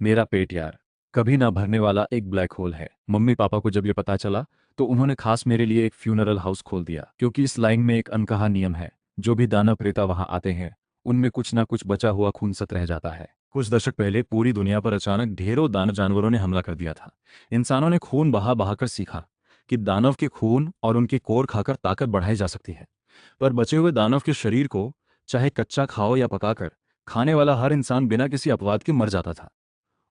मेरा पेट यार, कभी ना भरने वाला एक ब्लैक होल है। मम्मी पापा को जब ये पता चला तो उन्होंने खास मेरे लिए एक फ्यूनरल हाउस खोल दिया, क्योंकि इस लाइन में एक अनकहा नियम है। जो भी दानव प्रेता वहां आते हैं उनमें कुछ ना कुछ बचा हुआ खून सत रह जाता है। कुछ दशक पहले पूरी दुनिया पर अचानक ढेरों दानव जानवरों ने हमला कर दिया था। इंसानों ने खून बहा बहाकर सीखा कि दानव के खून और उनके कोर खाकर ताकत बढ़ाई जा सकती है। पर बचे हुए दानव के शरीर को चाहे कच्चा खाओ या पकाकर, खाने वाला हर इंसान बिना किसी अपवाद के मर जाता था।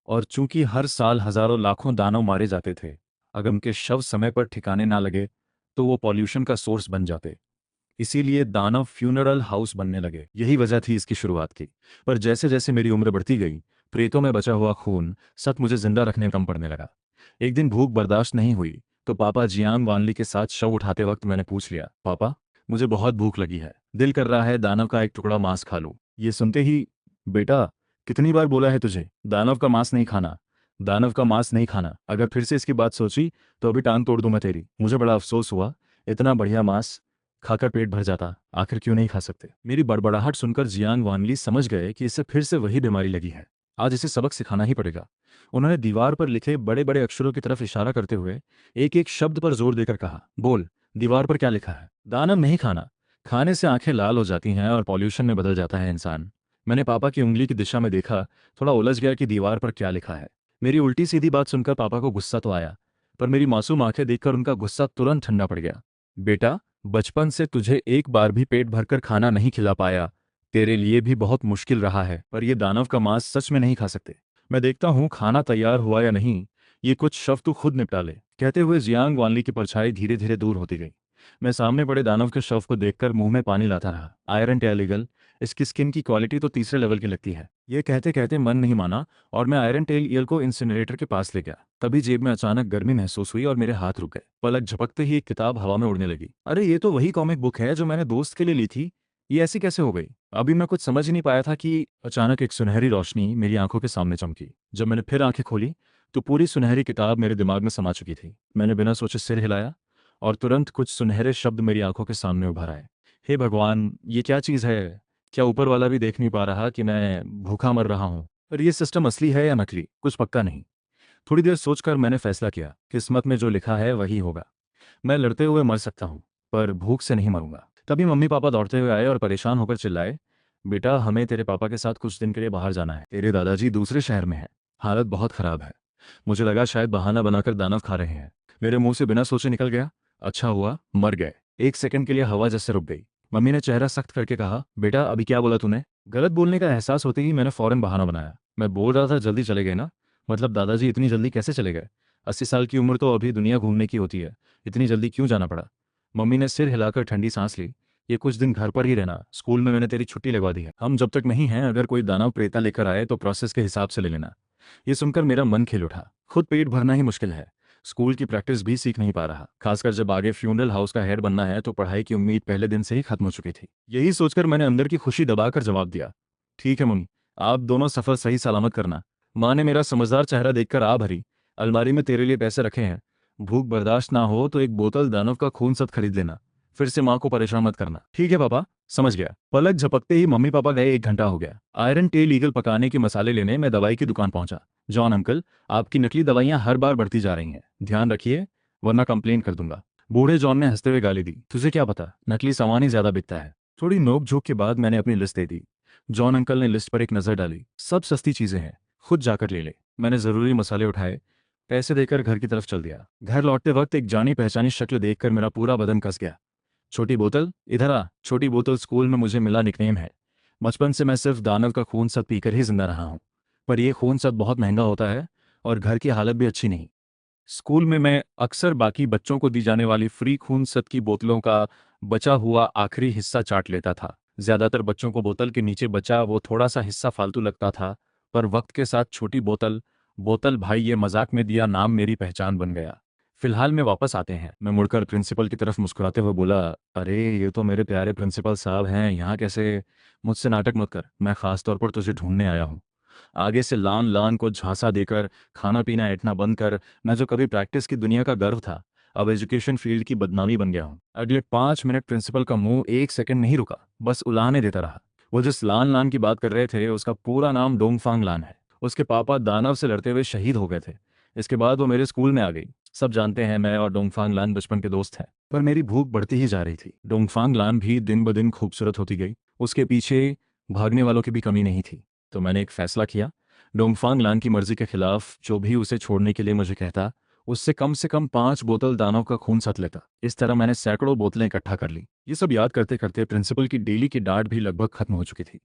और चूंकि हर साल हजारों लाखों दानव मारे जाते थे, अगर उनके शव समय पर ठिकाने ना लगे तो वो पॉल्यूशन का सोर्स बन जाते। इसीलिए दानव फ्यूनरल हाउस बनने लगे। यही वजह थी इसकी शुरुआत की। पर जैसे जैसे मेरी उम्र बढ़ती गई, प्रेतों में बचा हुआ खून सत मुझे जिंदा रखने में कम पड़ने लगा। एक दिन भूख बर्दाश्त नहीं हुई तो पापा जियांग वानली के साथ शव उठाते वक्त मैंने पूछ लिया, पापा मुझे बहुत भूख लगी है, दिल कर रहा है दानव का एक टुकड़ा मांस खा लूं। ये सुनते ही, बेटा कितनी बार बोला है तुझे दानव का मांस नहीं खाना, दानव का मांस नहीं खाना। अगर फिर से इसकी बात सोची तो अभी टांग तोड़ दूं मैं तेरी। मुझे बड़ा अफसोस हुआ, इतना बढ़िया मांस खाकर पेट भर जाता, आखिर क्यों नहीं खा सकते। मेरी बड़बड़ाहट सुनकर जियांग वानली समझ गए कि इसे फिर से वही बीमारी लगी है। आज इसे सबक सिखाना ही पड़ेगा। उन्होंने दीवार पर लिखे बड़े बड़े अक्षरों की तरफ इशारा करते हुए एक एक शब्द पर जोर देकर कहा, बोल, दीवार पर क्या लिखा है। दानव नहीं खाना, खाने से आंखें लाल हो जाती हैं और पॉल्यूशन में बदल जाता है इंसान। मैंने पापा की उंगली की दिशा में देखा, थोड़ा उलझ गया कि दीवार पर क्या लिखा है। मेरी उल्टी सीधी बात सुनकर पापा को गुस्सा तो आया, पर मेरी मासूम आंखें देखकर उनका गुस्सा तुरंत ठंडा पड़ गया। बेटा, बचपन से तुझे एक बार भी पेट भरकर खाना नहीं खिला पाया, तेरे लिए भी बहुत मुश्किल रहा है। पर यह दानव का मांस सच में नहीं खा सकते। मैं देखता हूँ खाना तैयार हुआ या नहीं, ये कुछ शव तू खुद निपटा ले। कहते हुए जियांग वानली की परछाई धीरे धीरे दूर होती गई। मैं सामने पड़े दानव के शव को देखकर मुंह में पानी लाता रहा। आयरन टेल ईगल, इसकी स्किन की क्वालिटी तो तीसरे लेवल की लगती है। ये कहते कहते मन नहीं माना और मैं आयरन टेल ईगल को इंसिनरेटर के पास ले गया। तभी जेब में अचानक गर्मी महसूस हुई और मेरे हाथ रुक गए। पलक झपकते ही एक किताब हवा में उड़ने लगी। अरे ये तो वही कॉमिक बुक है जो मैंने दोस्त के लिए ली थी। ये ऐसी कैसे हो गई। अभी मैं कुछ समझ ही नहीं पाया था कि अचानक एक सुनहरी रोशनी मेरी आंखों के सामने चमकी। जब मैंने फिर आंखें खोली तो पूरी सुनहरी किताब मेरे दिमाग में समा चुकी थी। मैंने बिना सोचे सिर हिलाया और तुरंत कुछ सुनहरे शब्द मेरी आंखों के सामने उभर आए। हे भगवान, ये क्या चीज़ है। क्या ऊपर वाला भी देख नहीं पा रहा कि मैं भूखा मर रहा हूँ। पर यह सिस्टम असली है या नकली, कुछ पक्का नहीं। थोड़ी देर सोचकर मैंने फैसला किया, किस्मत में जो लिखा है वही होगा। मैं लड़ते हुए मर सकता हूँ, पर भूख से नहीं मरूंगा। तभी मम्मी पापा दौड़ते हुए आए और परेशान होकर चिल्लाए, बेटा हमें तेरे पापा के साथ कुछ दिन के लिए बाहर जाना है। तेरे दादाजी दूसरे शहर में हैं, हालत बहुत खराब है। मुझे लगा शायद बहाना बनाकर दानव खा रहे हैं। मेरे मुंह से बिना सोचे निकल गया, अच्छा हुआ मर गए। एक सेकंड के लिए हवा जैसे रुक गई। मम्मी ने चेहरा सख्त करके कहा, बेटा अभी क्या बोला तूने। गलत बोलने का एहसास होते ही मैंने फौरन बहाना बनाया, मैं बोल रहा था जल्दी चले गए ना। मतलब दादाजी इतनी जल्दी कैसे चले गए। 80 साल की उम्र तो अभी दुनिया घूमने की होती है, इतनी जल्दी क्यों जाना पड़ा। मम्मी ने सिर हिलाकर ठंडी सांस ली। ये कुछ दिन घर पर ही रहना, स्कूल में मैंने तेरी छुट्टी लगवा दी है। हम जब तक नहीं हैं, अगर कोई दानव प्रेता लेकर आए तो प्रोसेस के हिसाब से ले लेना। ये सुनकर मेरा मन खिल उठा। खुद पेट भरना ही मुश्किल है, स्कूल की प्रैक्टिस भी सीख नहीं पा रहा। खासकर जब आगे फ्यूनरल हाउस का हेड बनना है तो पढ़ाई की उम्मीद पहले दिन से ही खत्म हो चुकी थी। यही सोचकर मैंने अंदर की खुशी दबाकर जवाब दिया, ठीक है मम्मी, आप दोनों सफर सही सलामत करना। माँ ने मेरा समझदार चेहरा देखकर आ भरी। अलमारी में तेरे लिए पैसे रखे हैं, भूख बर्दाश्त ना हो तो एक बोतल दानव का खून सत खरीद लेना। फिर से माँ को परेशान मत करना। ठीक है पापा, समझ गया। पलक झपकते ही मम्मी पापा गए। 1 घंटा हो गया। आयरन टेल ईगल पकाने के मसाले लेने मैं दवाई की दुकान पहुंचा। जॉन अंकल, आपकी नकली दवाइयां हर बार बढ़ती जा रही हैं, ध्यान रखिए वरना कंप्लेन कर दूंगा। बूढ़े जॉन ने हंसते हुए गाली दी, तुझे क्या पता, नकली सामान ही ज्यादा बिकता है। थोड़ी नोक झोंक के बाद मैंने अपनी लिस्ट दे दी। जॉन अंकल ने लिस्ट पर एक नजर डाली, सब सस्ती चीजें हैं, खुद जाकर ले ले। मैंने जरूरी मसाले उठाए, पैसे देकर घर की तरफ चल दिया। घर लौटते वक्त एक जानी पहचानी शक्ल देखकर मेरा पूरा बदन कस गया। छोटी बोतल, इधर आ। छोटी बोतल स्कूल में मुझे मिला निकनेम है। बचपन से मैं सिर्फ दानव का खून सत पीकर ही जिंदा रहा हूँ। पर यह खून सत बहुत महंगा होता है और घर की हालत भी अच्छी नहीं। स्कूल में मैं अक्सर बाकी बच्चों को दी जाने वाली फ्री खून सत की बोतलों का बचा हुआ आखिरी हिस्सा चाट लेता था। ज्यादातर बच्चों को बोतल के नीचे बचा वो थोड़ा सा हिस्सा फालतू लगता था, पर वक्त के साथ छोटी बोतल, बोतल भाई ये मजाक में दिया नाम मेरी पहचान बन गया। फिलहाल में वापस आते हैं। मैं मुड़कर प्रिंसिपल की तरफ मुस्कुराते हुए बोला, अरे ये तो मेरे प्यारे प्रिंसिपल साहब हैं, यहाँ कैसे। मुझसे नाटक मत कर, मैं खास तौर पर तुझे ढूंढने आया हूँ। आगे से लान लान को झांसा देकर खाना पीना ऐंठना बंद कर। मैं जो कभी प्रैक्टिस की दुनिया का गर्व था, अब एजुकेशन फील्ड की बदनामी बन गया हूँ। अगले 5 मिनट प्रिंसिपल का मुंह एक सेकंड नहीं रुका, बस उलाहने देता रहा। वो जिस लान लान की बात कर रहे थे उसका पूरा नाम डोंगफांग लान है। उसके पापा दानव से लड़ते हुए शहीद हो गए थे। इसके बाद वो मेरे स्कूल में आ गई। सब जानते हैं मैं और डोंगफांग लान बचपन के दोस्त हैं, पर मेरी भूख बढ़ती ही जा रही थी। डोंगफांग लान भी दिन ब दिन खूबसूरत होती गई। उसके पीछे भागने वालों की भी कमी नहीं थी। तो मैंने एक फैसला किया, डोंगफांग लान की मर्जी के खिलाफ जो भी उसे छोड़ने के लिए मुझे कहता, उससे कम 5 बोतल दानव का खून सत लेता। इस तरह मैंने सैकड़ों बोतलें इकट्ठा कर ली। ये सब याद करते करते प्रिंसिपल की डेली की डांट भी लगभग खत्म हो चुकी थी।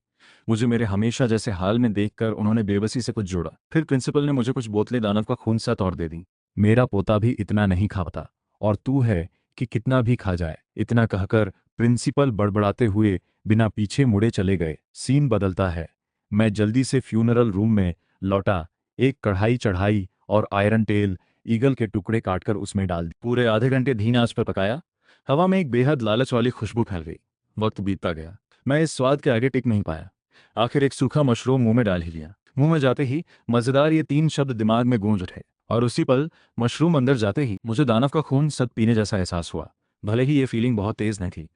मुझे मेरे हमेशा जैसे हाल में देखकर उन्होंने बेबसी से कुछ जोड़ा। फिर प्रिंसिपल ने मुझे कुछ बोतलें दानव का खून सत और दे दी। मेरा पोता भी इतना नहीं खाता, और तू है कि कितना भी खा जाए। इतना कहकर प्रिंसिपल बड़बड़ाते हुए बिना पीछे मुड़े चले गए। सीन बदलता है। मैं जल्दी से फ्यूनरल रूम में लौटा। एक कढ़ाई चढ़ाई और आयरन टेल ईगल के टुकड़े काटकर उसमें डाल दी। पूरे आधे घंटे धीमी आंच पर पकाया। हवा में एक बेहद लालच वाली खुशबू फैल गई। वक्त बीतता गया। मैं इस स्वाद के आगे टिक नहीं पाया। आखिर एक सूखा मशरूम मुंह में डाल ही लिया। मुंह में जाते ही मजेदार ये 3 शब्द दिमाग में गूंज उठे, और उसी पल मशरूम अंदर जाते ही मुझे दानव का खून सद पीने जैसा एहसास हुआ। भले ही ये फीलिंग बहुत तेज नहीं थी,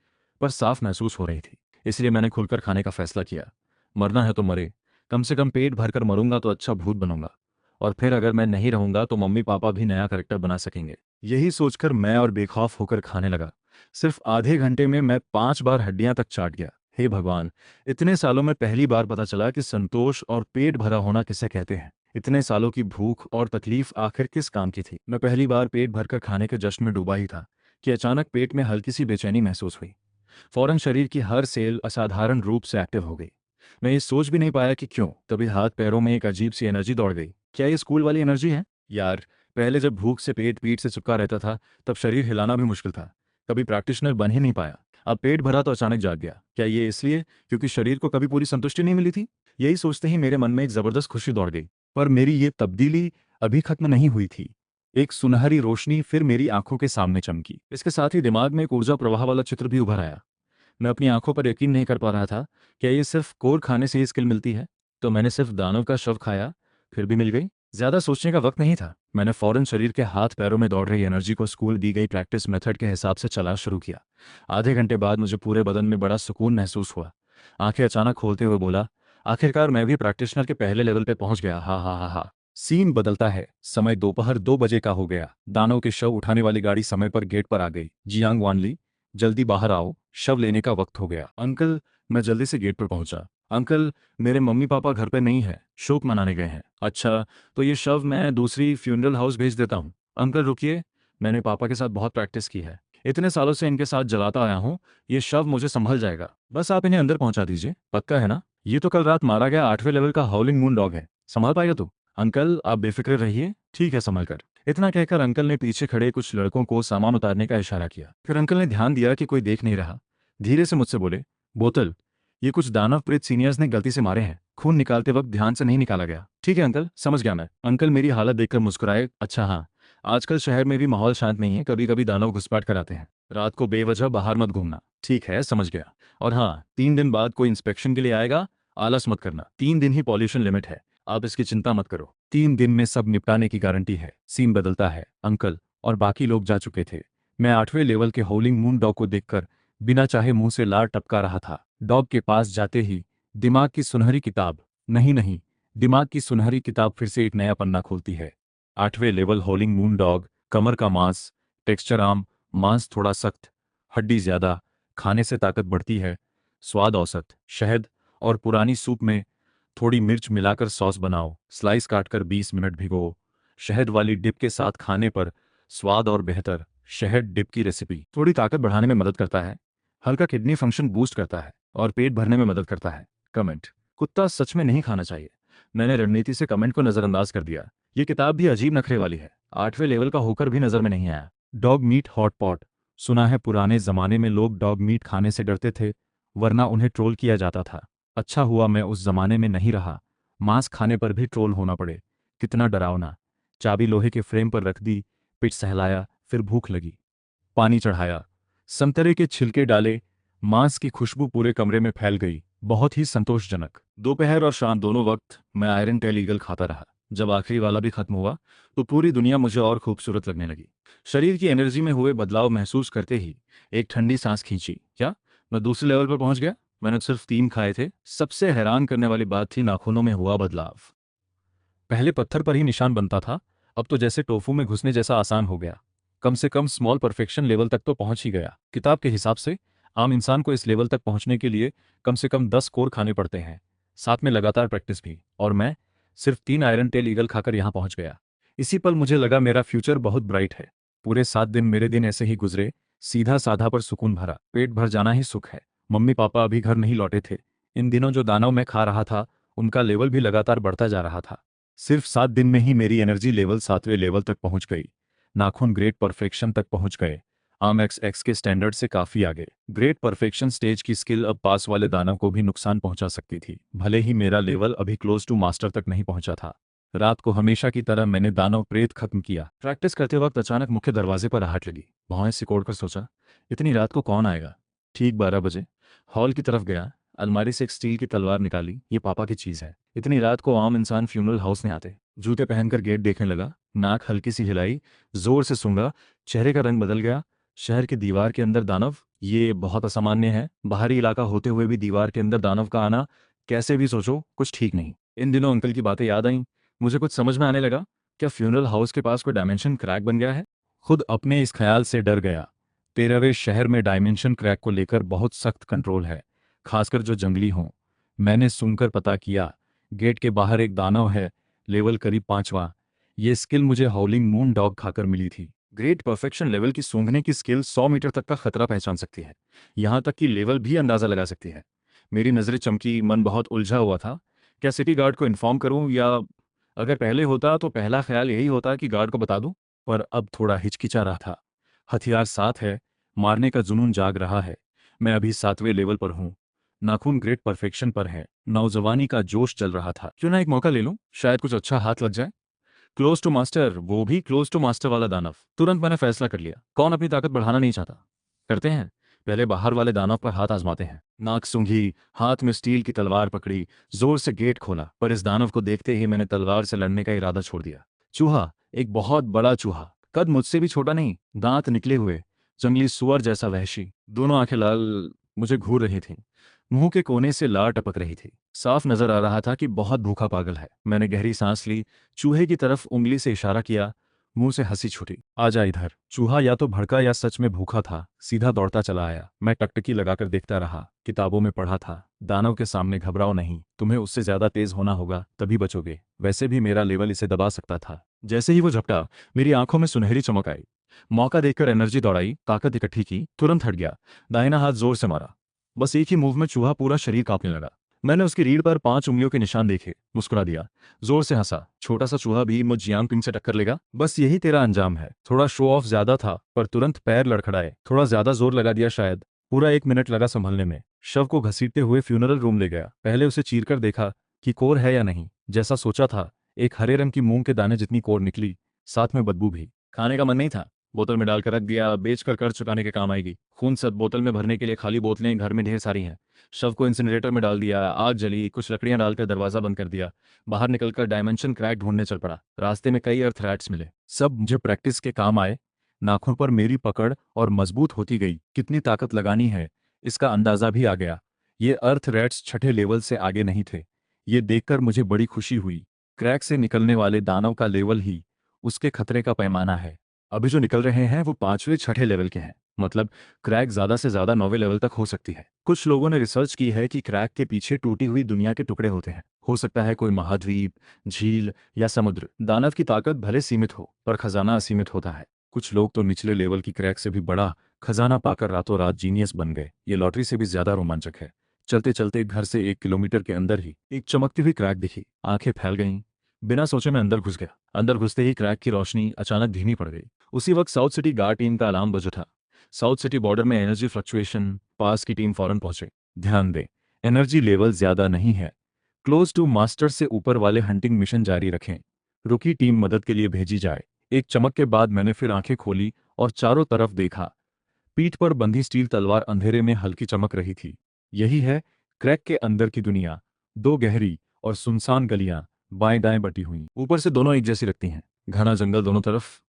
पर साफ महसूस हो रही थी। इसलिए मैंने खुलकर खाने का फैसला किया। मरना है तो मरे, कम से कम पेट भरकर मरूंगा तो अच्छा भूत बनूंगा, और फिर अगर मैं नहीं रहूंगा तो मम्मी पापा भी नया करेक्टर बना सकेंगे। यही सोचकर मैं और बेखौफ होकर खाने लगा। सिर्फ आधे घंटे में मैं 5 बार हड्डियां तक चाट गया। हे भगवान, इतने सालों में पहली बार पता चला कि संतोष और पेट भरा होना किसे कहते हैं। इतने सालों की भूख और तकलीफ आखिर किस काम की थी। मैं पहली बार पेट भरकर खाने के जश्न में डूबा ही था कि अचानक पेट में हल्की सी बेचैनी महसूस हुई। फौरन शरीर की हर सेल असाधारण रूप से एक्टिव हो गई। मैं ये सोच भी नहीं पाया कि क्यों। तभी हाथ पैरों में एक अजीब सी एनर्जी दौड़ गई। क्या ये स्कूल वाली एनर्जी है? यार, पहले जब भूख से पेट पीठ से चिपका रहता था तब शरीर हिलाना भी मुश्किल था। कभी प्रैक्टिशनर बन ही नहीं पाया। अब पेट भरा तो अचानक जाग गया। क्या ये इसलिए क्योंकि शरीर को कभी पूरी संतुष्टि नहीं मिली थी? यही सोचते ही मेरे मन में एक जबरदस्त खुशी दौड़ गई। पर मेरी ये तब्दीली अभी खत्म नहीं हुई थी। एक सुनहरी रोशनी फिर मेरी आंखों के सामने चमकी। इसके साथ ही दिमाग में एक ऊर्जा प्रवाह वाला चित्र भी उभर आया। मैं अपनी आंखों पर यकीन नहीं कर पा रहा था। क्या ये सिर्फ कोर खाने से ही स्किल मिलती है? तो मैंने सिर्फ दानव का शव खाया, फिर भी मिल गई। ज्यादा सोचने का वक्त नहीं था। मैंने फौरन शरीर के हाथ पैरों में दौड़ रही एनर्जी को स्कूल दी गई प्रैक्टिस मेथड के हिसाब से चलाना शुरू किया। आधे घंटे बाद मुझे पूरे बदन में बड़ा सुकून महसूस हुआ। आंखें अचानक खोलते हुए बोला, आखिरकार मैं भी प्रैक्टिशनर के पहले लेवल पे पहुंच गया। हा हा हा हा। सीन बदलता है। समय दोपहर 2 बजे का हो गया। दानव के शव उठाने वाली गाड़ी समय पर गेट पर आ गई। जियांग वानली, जल्दी बाहर आओ, शव लेने का वक्त हो गया। अंकल, मैं जल्दी से गेट पर पहुंचा। अंकल, मेरे मम्मी पापा घर पे नहीं है, शोक मनाने गए हैं। अच्छा, तो ये शव मैं दूसरी फ्यूनरल हाउस भेज देता हूँ। अंकल रुकिए, मैंने पापा के साथ बहुत प्रैक्टिस की है। इतने सालों से इनके साथ जलाता आया हूँ। ये शव मुझे संभल जाएगा। बस आप इन्हें अंदर पहुंचा दीजिए। पक्का है ना? ये तो कल रात मारा गया 8वें लेवल का हाउलिंग मून डॉग है। संभाल पाएगा तू? अंकल आप बेफिक्र रहिए, ठीक है, संभल कर। इतना कहकर अंकल ने पीछे खड़े कुछ लड़कों को सामान उतारने का इशारा किया। फिर अंकल ने ध्यान दिया कि कोई देख नहीं रहा। धीरे से मुझसे बोले, बोतल, ये कुछ दानव प्रेत सीनियर्स ने गलती से मारे हैं। खून निकालते वक्त ध्यान से नहीं निकाला गया। ठीक है अंकल, समझ गया मैं। अंकल मेरी हालत देखकर मुस्कुराए। अच्छा हाँ, आजकल शहर में भी माहौल शांत नहीं है, कभी कभी दानव घुसपैठ कराते हैं। रात को बेवजह बाहर मत घूमना। ठीक है, समझ गया। और हाँ, 3 दिन बाद कोई इंस्पेक्शन के लिए आएगा, आलस मत करना। 3 दिन ही पॉल्यूशन लिमिट है, आप इसकी चिंता मत करो। 3 दिन में सब निपटाने की गारंटी है। सीन बदलता है। अंकल और बाकी लोग जा चुके थे। मैं 8वें लेवल के होलिंग मून डॉग को देखकर बिना चाहे मुंह से लार टपका रहा था। डॉग के पास जाते ही दिमाग की सुनहरी किताब, नहीं नहीं, दिमाग की सुनहरी किताब फिर से एक नया पन्ना खोलती है। 8वें लेवल होलिंग मून डॉग, कमर का मांस, टेक्सचर आम, मांस थोड़ा सख्त, हड्डी ज्यादा, खाने से ताकत बढ़ती है, स्वाद औसत, शहद और पुरानी सूप में थोड़ी मिर्च मिलाकर सॉस बनाओ, स्लाइस काटकर 20 मिनट भिगो, शहद वाली डिप के साथ खाने पर स्वाद और बेहतर। शहद डिप की रेसिपी थोड़ी ताकत बढ़ाने में मदद करता है, हल्का किडनी फंक्शन बूस्ट करता है और पेट भरने में मदद करता है। कमेंट, कुत्ता सच में नहीं खाना चाहिए। मैंने रणनीति से कमेंट को नजरअंदाज कर दिया। ये किताब भी अजीब नखरे वाली है। 8वें लेवल का होकर भी नजर में नहीं आया। डॉग मीट हॉट पॉट, सुना है पुराने जमाने में लोग डॉग मीट खाने से डरते थे, वरना उन्हें ट्रोल किया जाता था। अच्छा हुआ मैं उस जमाने में नहीं रहा। मांस खाने पर भी ट्रोल होना पड़े, कितना डरावना। चाबी लोहे के फ्रेम पर रख दी, पिट सहलाया, फिर भूख लगी, पानी चढ़ाया, संतरे के छिलके डाले, मांस की खुशबू पूरे कमरे में फैल गई। बहुत ही संतोषजनक। दोपहर और शाम दोनों वक्त मैं आयरन टेल ईगल खाता रहा। जब आखिरी वाला भी खत्म हुआ तो पूरी दुनिया मुझे और खूबसूरत लगने लगी। शरीर की एनर्जी में हुए बदलाव महसूस करते ही एक ठंडी सांस खींची। क्या मैं दूसरे लेवल पर पहुंच गया? मैंने सिर्फ 3 खाए थे। सबसे हैरान करने वाली बात थी नाखूनों में हुआ बदलाव। पहले पत्थर पर ही निशान बनता था, अब तो जैसे टोफू में घुसने जैसा आसान हो गया। कम से कम स्मॉल परफेक्शन लेवल तक तो पहुंच ही गया। किताब के हिसाब से आम इंसान को इस लेवल तक पहुंचने के लिए कम से कम 10 कोर खाने पड़ते हैं, साथ में लगातार प्रैक्टिस भी। और मैं सिर्फ 3 आयरन टेल ईगल खाकर यहाँ पहुंच गया। इसी पल मुझे लगा मेरा फ्यूचर बहुत ब्राइट है। पूरे 7 दिन मेरे दिन ऐसे ही गुजरे, सीधा साधा पर सुकून भरा। पेट भर जाना ही सुख है। मम्मी पापा अभी घर नहीं लौटे थे। इन दिनों जो दानव मैं खा रहा था उनका लेवल भी लगातार बढ़ता जा रहा था। सिर्फ 7 दिन में ही मेरी एनर्जी लेवल 7वें लेवल तक पहुंच गई। नाखून ग्रेट परफेक्शन तक पहुंच गए। आर्म एक्स के स्टैंडर्ड से काफी आगे। ग्रेट परफेक्शन स्टेज की स्किल अब पास वाले दानव को भी नुकसान पहुंचा सकती थी, भले ही मेरा लेवल अभी क्लोज टू मास्टर तक नहीं पहुंचा था। रात को हमेशा की तरह मैंने दानव प्रेत खत्म किया। प्रैक्टिस करते वक्त अचानक मुख्य दरवाजे पर आहट लगी। भौहें सिकोड़कर सोचा, इतनी रात को कौन आएगा। ठीक 12 बजे हॉल की तरफ गया। अलमारी से एक स्टील की तलवार निकाली। ये पापा की चीज है, इतनी रात को आम इंसान फ्यूनरल हाउस में आते। जूते पहनकर गेट देखने लगा। नाक हल्की सी हिलाई, जोर से सूंघा। चेहरे का रंग बदल गया। शहर की दीवार के अंदर दानव, ये बहुत असामान्य है। बाहरी इलाका होते हुए भी दीवार के अंदर दानव का आना, कैसे भी सोचो कुछ ठीक नहीं। इन दिनों अंकल की बातें याद आई। मुझे कुछ समझ में आने लगा। क्या फ्यूनरल हाउस के पास कोई डायमेंशन क्रैक बन गया है। खुद अपने इस ख्याल से डर गया। 13वें शहर में डायमेंशन क्रैक को लेकर बहुत सख्त कंट्रोल है, खासकर जो जंगली हों। मैंने सुनकर पता किया, गेट के बाहर एक दानव है, लेवल करीब 5वां। ये स्किल मुझे हाउलिंग मून डॉग खाकर मिली थी। ग्रेट परफेक्शन लेवल की सूंघने की स्किल 100 मीटर तक का खतरा पहचान सकती है, यहाँ तक कि लेवल भी अंदाजा लगा सकती है। मेरी नजरें चमकी, मन बहुत उलझा हुआ था। क्या सिटी गार्ड को इन्फॉर्म करूं, या अगर पहले होता तो पहला ख्याल यही होता कि गार्ड को बता दूं। पर अब थोड़ा हिचकिचा रहा था। हथियार साथ है, मारने का जुनून जाग रहा है। मैं अभी 7वें लेवल पर हूं। नाखून ग्रेट परफेक्शन पर है। नौजवानी का जोश चल रहा था। क्यों ना एक मौका ले लूं, शायद कुछ अच्छा हाथ लग जाए। क्लोज टू मास्टर, वो भी क्लोज टू मास्टर वाला दानव। तुरंत मैंने फैसला कर लिया, कौन अपनी ताकत बढ़ाना नहीं चाहता। करते हैं, पहले बाहर वाले दानव पर हाथ आजमाते हैं। नाक सूंघी, हाथ में स्टील की तलवार पकड़ी, जोर से गेट खोला। पर इस दानव को देखते ही मैंने तलवार से लड़ने का इरादा छोड़ दिया। चूहा, एक बहुत बड़ा चूहा, कद मुझसे भी छोटा नहीं, दांत निकले हुए, जंगली सुअर जैसा वहशी, दोनों आंखें लाल, मुझे घूर रही थीं। मुंह के कोने से लार टपक रही थी। साफ नजर आ रहा था कि बहुत भूखा पागल है। मैंने गहरी सांस ली, चूहे की तरफ उंगली से इशारा किया। मुंह से हंसी छूटी। आजा इधर। चूहा या तो भड़का या सच में भूखा था। सीधा दौड़ता चला आया। मैं टकटकी लगाकर देखता रहा। किताबों में पढ़ा था, दानव के सामने घबराओ नहीं, तुम्हें उससे ज्यादा तेज होना होगा, तभी बचोगे। वैसे भी मेरा लेवल इसे दबा सकता था। जैसे ही वो झपटा, मेरी आंखों में सुनहरी चमक आई। मौका देखकर एनर्जी दौड़ाई, ताकत इकट्ठी की, तुरंत हट गया। दाहिना हाथ जोर से मारा। बस एक ही मूव में चूहा पूरा शरीर कांपने लगा। मैंने उसकी रीढ़ पर 5 उंगलियों के निशान देखे, मुस्कुरा दिया, जोर से हंसा। छोटा सा चूहा भी मुझ जियांगपिंग से टक्कर लेगा, बस यही तेरा अंजाम है। थोड़ा शो ऑफ ज्यादा था, पर तुरंत पैर लड़खड़ाए। थोड़ा ज्यादा जोर लगा दिया शायद। पूरा 1 मिनट लगा संभलने में। शव को घसीटते हुए फ्यूनरल रूम ले गया। पहले उसे चीरकर देखा कि कोर है या नहीं। जैसा सोचा था, एक हरे रंग की मूंग के दाने जितनी कोर निकली, साथ में बदबू भी। खाने का मन नहीं था, बोतल में डालकर रख दिया, बेचकर कर्ज चुकाने के काम आएगी। खून सब बोतल में भरने के लिए खाली बोतलें घर में ढेर सारी हैं। शव को इंसिनरेटर में डाल दिया, आग जली, कुछ लकड़ियां डालकर दरवाजा बंद कर दिया। बाहर निकलकर डायमेंशन क्रैक ढूंढने चल पड़ा। रास्ते में कई अर्थ रैट्स मिले, सब मुझे प्रैक्टिस के काम आए। नाखून पर मेरी पकड़ और मजबूत होती गई। कितनी ताकत लगानी है, इसका अंदाजा भी आ गया। ये अर्थ रैट्स 6ठे लेवल से आगे नहीं थे। ये देखकर मुझे बड़ी खुशी हुई। क्रैक से निकलने वाले दानव का लेवल ही उसके खतरे का पैमाना है। अभी जो निकल रहे हैं वो 5वें 6ठे लेवल के हैं, मतलब क्रैक ज्यादा से ज्यादा 9वें लेवल तक हो सकती है। कुछ लोगों ने रिसर्च की है कि क्रैक के पीछे टूटी हुई दुनिया के टुकड़े होते हैं। हो सकता है कोई महाद्वीप, झील या समुद्र। दानव की ताकत भले सीमित हो, पर खजाना असीमित होता है। कुछ लोग तो निचले लेवल की क्रैक से भी बड़ा खजाना पाकर रातों रात जीनियस बन गए। ये लॉटरी से भी ज्यादा रोमांचक है। चलते चलते घर से 1 किलोमीटर के अंदर ही एक चमकती हुई क्रैक दिखी। आंखें फैल गईं। बिना सोचे मैं अंदर घुस गया। अंदर घुसते ही क्रैक की रोशनी अचानक धीमी पड़ गई। उसी वक्त साउथ सिटी गार्ड टीम का अलार्म बजा था। साउथ सिटी बॉर्डर में एनर्जी फ्लक्चुएशन, पास की टीम फौरन पहुंचे। ध्यान दें, एनर्जी लेवल ज्यादा नहीं है। क्लोज टू मास्टर से ऊपर वाले हंटिंग मिशन जारी रखें। रुकी टीम मदद के लिए भेजी जाए। एक चमक के बाद मैंने फिर आंखें खोली और चारों तरफ देखा। पीठ पर बंधी स्टील तलवार अंधेरे में हल्की चमक रही थी। यही है क्रैक के अंदर की दुनिया। 2 गहरी और सुनसान गलियां, बाएं दाएं बटी हुई, ऊपर से दोनों एक जैसी लगती हैं। घना जंगल दोनों तरफ,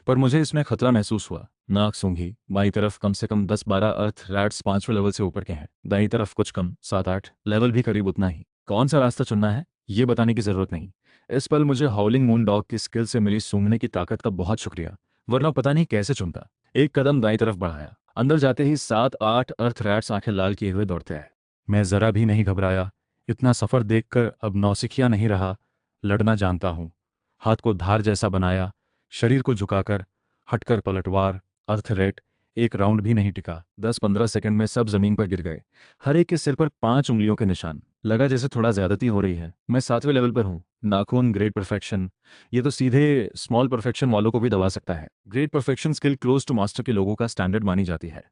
पर मुझे इसमें खतरा महसूस हुआ। नाक सूंघी। बाईं तरफ कम से कम 10-12 अर्थ रैट्स 5वें लेवल से ऊपर के हैं। दाईं तरफ कुछ कम, 7-8, लेवल भी करीब उतना ही। कौन सा रास्ता चुनना है ये बताने की जरूरत नहीं। इस पल मुझे हाउलिंग मून डॉग की स्किल से मिली सूंघने की ताकत का बहुत शुक्रिया, वरना पता नहीं कैसे चुनता। एक कदम दाईं तरफ बढ़ाया। अंदर जाते ही 7-8 अर्थ रैट्स आंखें लाल किए हुए दौड़ते हैं। मैं जरा भी नहीं घबराया। इतना सफर देखकर अब नौसिखिया नहीं रहा, लड़ना जानता हूँ। हाथ को धार जैसा बनाया, शरीर को झुकाकर, हटकर पलटवार, अर्थ रेट। एक राउंड भी नहीं टिका। 10-15 सेकंड में सब जमीन पर गिर गए। हर एक के सिर पर 5 उंगलियों के निशान। लगा जैसे थोड़ा ज्यादती हो रही है। मैं 7वें लेवल पर हूँ। नाखून ग्रेट परफेक्शन। ये तो सीधे स्मॉल परफेक्शन वालों को भी दबा सकता है। Great perfection skill close to master के लोगों का स्टैंडर्ड मानी जाती है,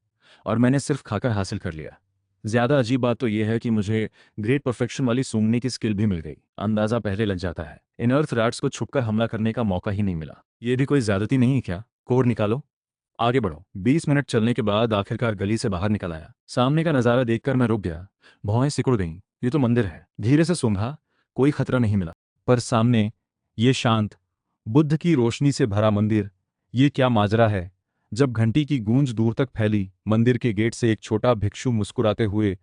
और मैंने सिर्फ खाकर हासिल कर लिया। ज्यादा अजीब बात तो यह है कि मुझे ग्रेट परफेक्शन वाली सूंघने की स्किल भी मिल गई। अंदाजा पहले लग जाता है। इन अर्थ रैट्स को छुपकर हमला करने का मौका ही नहीं मिला। ये भी कोई ज्यादती नहीं है क्या? कोड निकालो, आगे बढ़ो। 20 मिनट चलने के बाद आखिरकार गली से बाहर निकल आया। सामने का नजारा देखकर मैं रुक गया। भौहें सिकुड़ गईं। ये तो मंदिर है। धीरे से सूंघा, कोई खतरा नहीं मिला। पर सामने ये शांत, बुद्ध की रोशनी से भरा मंदिर, ये क्या माजरा है? जब घंटी की गूंज दूर तक फैली, मंदिर के गेट से एक छोटा भिक्षु मुस्कुराते हुए,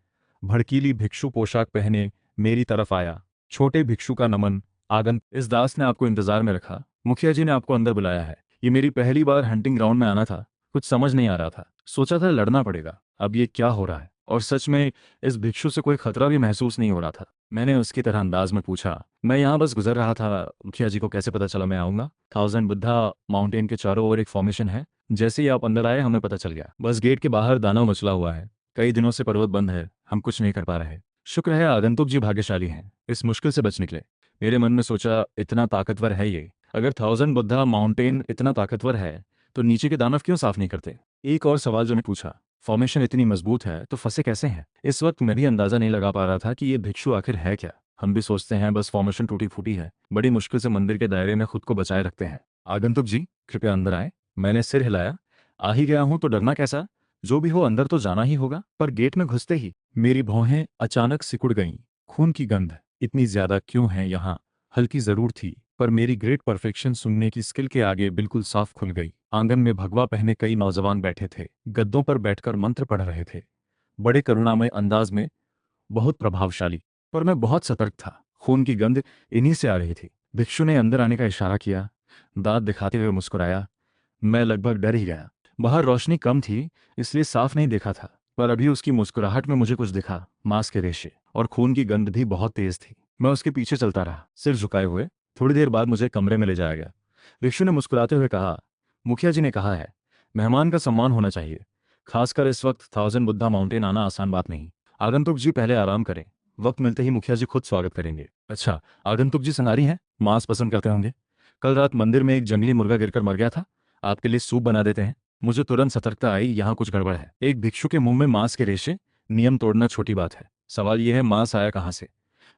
भड़कीली भिक्षु पोशाक पहने मेरी तरफ आया। छोटे भिक्षु का नमन। आगंत, इस दास ने आपको इंतजार में रखा। मुखिया जी ने आपको अंदर बुलाया है। ये मेरी पहली बार हंटिंग ग्राउंड में आना था। कुछ समझ नहीं आ रहा था। सोचा था लड़ना पड़ेगा। अब ये क्या हो रहा है? और सच में इस भिक्षु से कोई खतरा भी महसूस नहीं हो रहा था। मैंने उसकी तरह अंदाज में पूछा, मैं यहाँ बस गुजर रहा था। मुखिया जी को कैसे पता चला मैं आऊंगा? 1000 बुद्धा माउंटेन के चारों ओर एक फॉर्मेशन है। जैसे ही आप अंदर आए हमें पता चल गया। बस गेट के बाहर दानव मचला हुआ है। कई दिनों से पर्वत बंद है, हम कुछ नहीं कर पा रहे। शुक्र है आगंतुक जी भाग्यशाली हैं, इस मुश्किल से बच निकले। मेरे मन में सोचा, इतना ताकतवर है ये। अगर 1000 बुद्धा माउंटेन इतना ताकतवर है तो नीचे के दानव क्यों साफ नहीं करते? एक और सवाल जो मैं पूछा, फॉर्मेशन इतनी मजबूत है तो फंसे कैसे हैं? इस वक्त मैं भी अंदाजा नहीं लगा पा रहा था कि ये भिक्षु आखिर है क्या। हम भी सोचते हैं बस फॉर्मेशन टूटी फूटी है, बड़ी मुश्किल से मंदिर के दायरे में खुद को बचाए रखते हैं। आगंतुक जी कृपया अंदर आए। मैंने सिर हिलाया। आ ही गया हूं तो डरना कैसा? जो भी हो अंदर तो जाना ही होगा। पर गेट में घुसते ही मेरी भौहें अचानक सिकुड़ गईं। खून की गंध इतनी ज्यादा क्यों है यहाँ? हल्की जरूर थी, पर मेरी ग्रेट परफेक्शन सुनने की स्किल के आगे बिल्कुल साफ खुल गई। आंगन में भगवा पहने कई नौजवान बैठे थे। गद्दों पर बैठकर मंत्र पढ़ रहे थे, बड़े करुणामय अंदाज में, बहुत प्रभावशाली। पर मैं बहुत सतर्क था। खून की गंध इन्हीं से आ रही थी। भिक्षु ने अंदर आने का इशारा किया, दांत दिखाते हुए मुस्कुराया। मैं लगभग डर ही गया। बाहर रोशनी कम थी, इसलिए साफ नहीं देखा था, पर अभी उसकी मुस्कुराहट में मुझे कुछ दिखा। मांस के रेशे और खून की गंध भी बहुत तेज थी। मैं उसके पीछे चलता रहा, सिर झुकाए हुए। थोड़ी देर बाद मुझे कमरे में ले जाया गया। भिक्षु ने मुस्कुराते हुए कहा, मुखिया जी ने कहा है, मेहमान का सम्मान होना चाहिए। खासकर इस वक्त 1000 बुद्धा माउंटेन आना आसान बात नहीं। आगंतुक जी पहले आराम करें, वक्त मिलते ही मुखिया जी खुद स्वागत करेंगे। अच्छा, आगंतुक जी संगारी हैं, मांस पसंद करते होंगे। कल रात मंदिर में एक जंगली मुर्गा गिरकर मर गया था, आपके लिए सूप बना देते हैं। मुझे तुरंत सतर्कता आई, यहाँ कुछ गड़बड़ है। एक भिक्षु के मुंह में मांस के रेशे, नियम तोड़ना छोटी बात है, सवाल यह है मांस आया कहाँ से?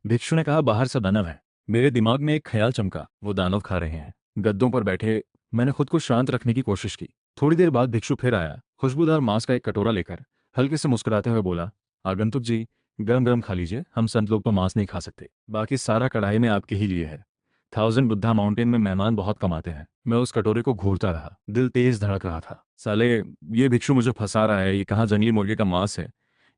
भिक्षु ने कहा, बाहर से दानव है। मेरे दिमाग में एक ख्याल चमका, वो दानव खा रहे हैं। गद्दों पर बैठे मैंने खुद को शांत रखने की कोशिश की। थोड़ी देर बाद भिक्षु फिर आया, खुशबूदार मांस का एक कटोरा लेकर। हल्के से मुस्कुराते हुए बोला, आगंतुक जी गरम गरम खा लीजिए, हम संत लोग तो मांस नहीं खा सकते। बाकी सारा कढ़ाई में आपके ही लिए है। 1000 बुद्धा माउंटेन में मेहमान बहुत कम आते हैं। मैं उस कटोरे को घूरता रहा, दिल तेज धड़क रहा था। साले, ये भिक्षु मुझे फंसा रहा है। ये कहाँ जंगली मुर्गे का मांस है,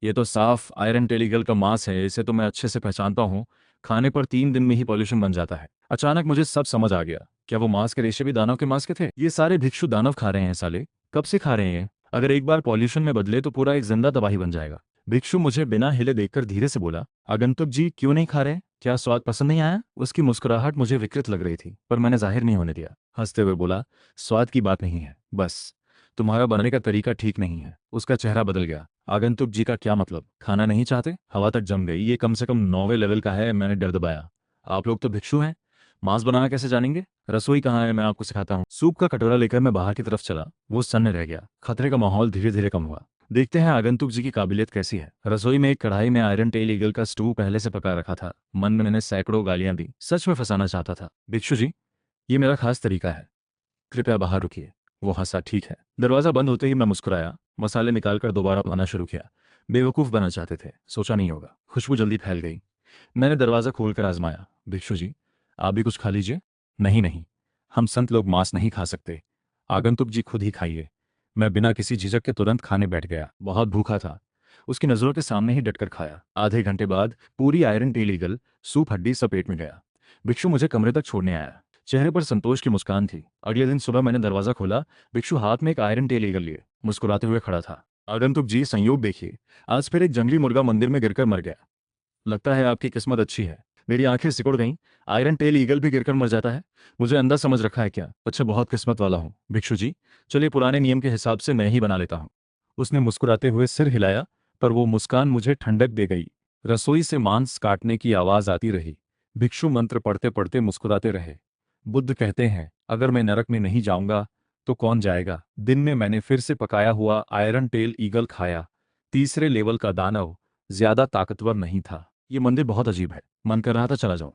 ये तो साफ आयरन टेलीगल का मांस है। इसे तो मैं अच्छे से पहचानता हूँ, खाने पर 3 दिन में ही पॉल्यूशन बन जाता है। अचानक मुझे सब समझ आ गया। क्या वो मांस के रेशे भी दानव के मांस के थे? ये सारे भिक्षु दानव खा रहे हैं साले, कब से खा रहे हैं? अगर एक बार पॉल्यूशन में बदले तो पूरा एक जिंदा तबाही बन जाएगा। भिक्षु मुझे बिना हिले देखकर धीरे से बोला, आगंतुक जी क्यों नहीं खा रहे? क्या स्वाद पसंद नहीं आया? उसकी मुस्कुराहट मुझे विकृत लग रही थी, पर मैंने जाहिर नहीं होने दिया। हंसते हुए बोला, स्वाद की बात नहीं है, बस तुम्हारा बनाने का तरीका ठीक नहीं है। उसका चेहरा बदल गया। आगंतुक जी का क्या मतलब, खाना नहीं चाहते? हवा तक जम गई। ये कम से कम 9वें लेवल का है। मैंने डर दबाया, आप लोग तो भिक्षु हैं, मांस बनाना कैसे जानेंगे? रसोई कहाँ है, मैं आपको सिखाता हूँ। सूप का कटोरा लेकर मैं बाहर की तरफ चला। वो सन्न रह गया। खतरे का माहौल धीरे धीरे कम हुआ। देखते हैं आगंतुक जी की काबिलियत कैसी है। रसोई में एक कढ़ाई में आयरन टेल ईगल का स्टू पहले से पका रखा था। मन में मैंने सैकड़ों गालियां दी, सच में फंसाना चाहता था। भिक्षु जी, ये मेरा खास तरीका है, कृपया बाहर रुकिए। वो हंसा, ठीक है। दरवाजा बंद होते ही मैं मुस्कुराया, मसाले निकालकर दोबारा बनाना शुरू किया। बेवकूफ़ बनना चाहते थे, सोचा नहीं होगा। खुशबू जल्दी फैल गई। मैंने दरवाज़ा खोलकर आजमाया। भिक्षु जी, आप भी कुछ खा लीजिए। नहीं नहीं, हम संत लोग मांस नहीं खा सकते। आगंतुक जी खुद ही खाइए। मैं बिना किसी झिझक के तुरंत खाने बैठ गया। बहुत भूखा था। उसकी नज़रों के सामने ही डटकर खाया। आधे घंटे बाद पूरी आयरन टेल ईगल, सूप, हड्डी सब पेट में गया। भिक्षु मुझे कमरे तक छोड़ने आया। चेहरे पर संतोष की मुस्कान थी। अगले दिन सुबह मैंने दरवाजा खोला। भिक्षु हाथ में एक आयरन टेल ईगल लिए मुस्कुराते हुए खड़ा था। आगंतुक जी, संयोग देखिए, आज फिर एक जंगली मुर्गा मंदिर में गिरकर मर गया। लगता है आपकी किस्मत अच्छी है। मेरी आंखें सिकुड़ गईं। आयरन टेल ईगल भी गिरकर मर जाता है? मुझे अंधा समझ रखा है क्या? अच्छा, बहुत किस्मत वाला हूँ भिक्षु जी। चलिए, पुराने नियम के हिसाब से मैं ही बना लेता हूँ। उसने मुस्कुराते हुए सिर हिलाया, पर वो मुस्कान मुझे ठंडक दे गई। रसोई से मांस काटने की आवाज आती रही। भिक्षु मंत्र पढ़ते पढ़ते मुस्कुराते रहे। बुद्ध कहते हैं, अगर मैं नरक में नहीं जाऊंगा तो कौन जाएगा? दिन में मैंने फिर से पकाया हुआ आयरन टेल ईगल खाया। तीसरे लेवल का दानव, ज्यादा ताकतवर नहीं था। ये मंदिर बहुत अजीब है, मन कर रहा था चला जाऊं,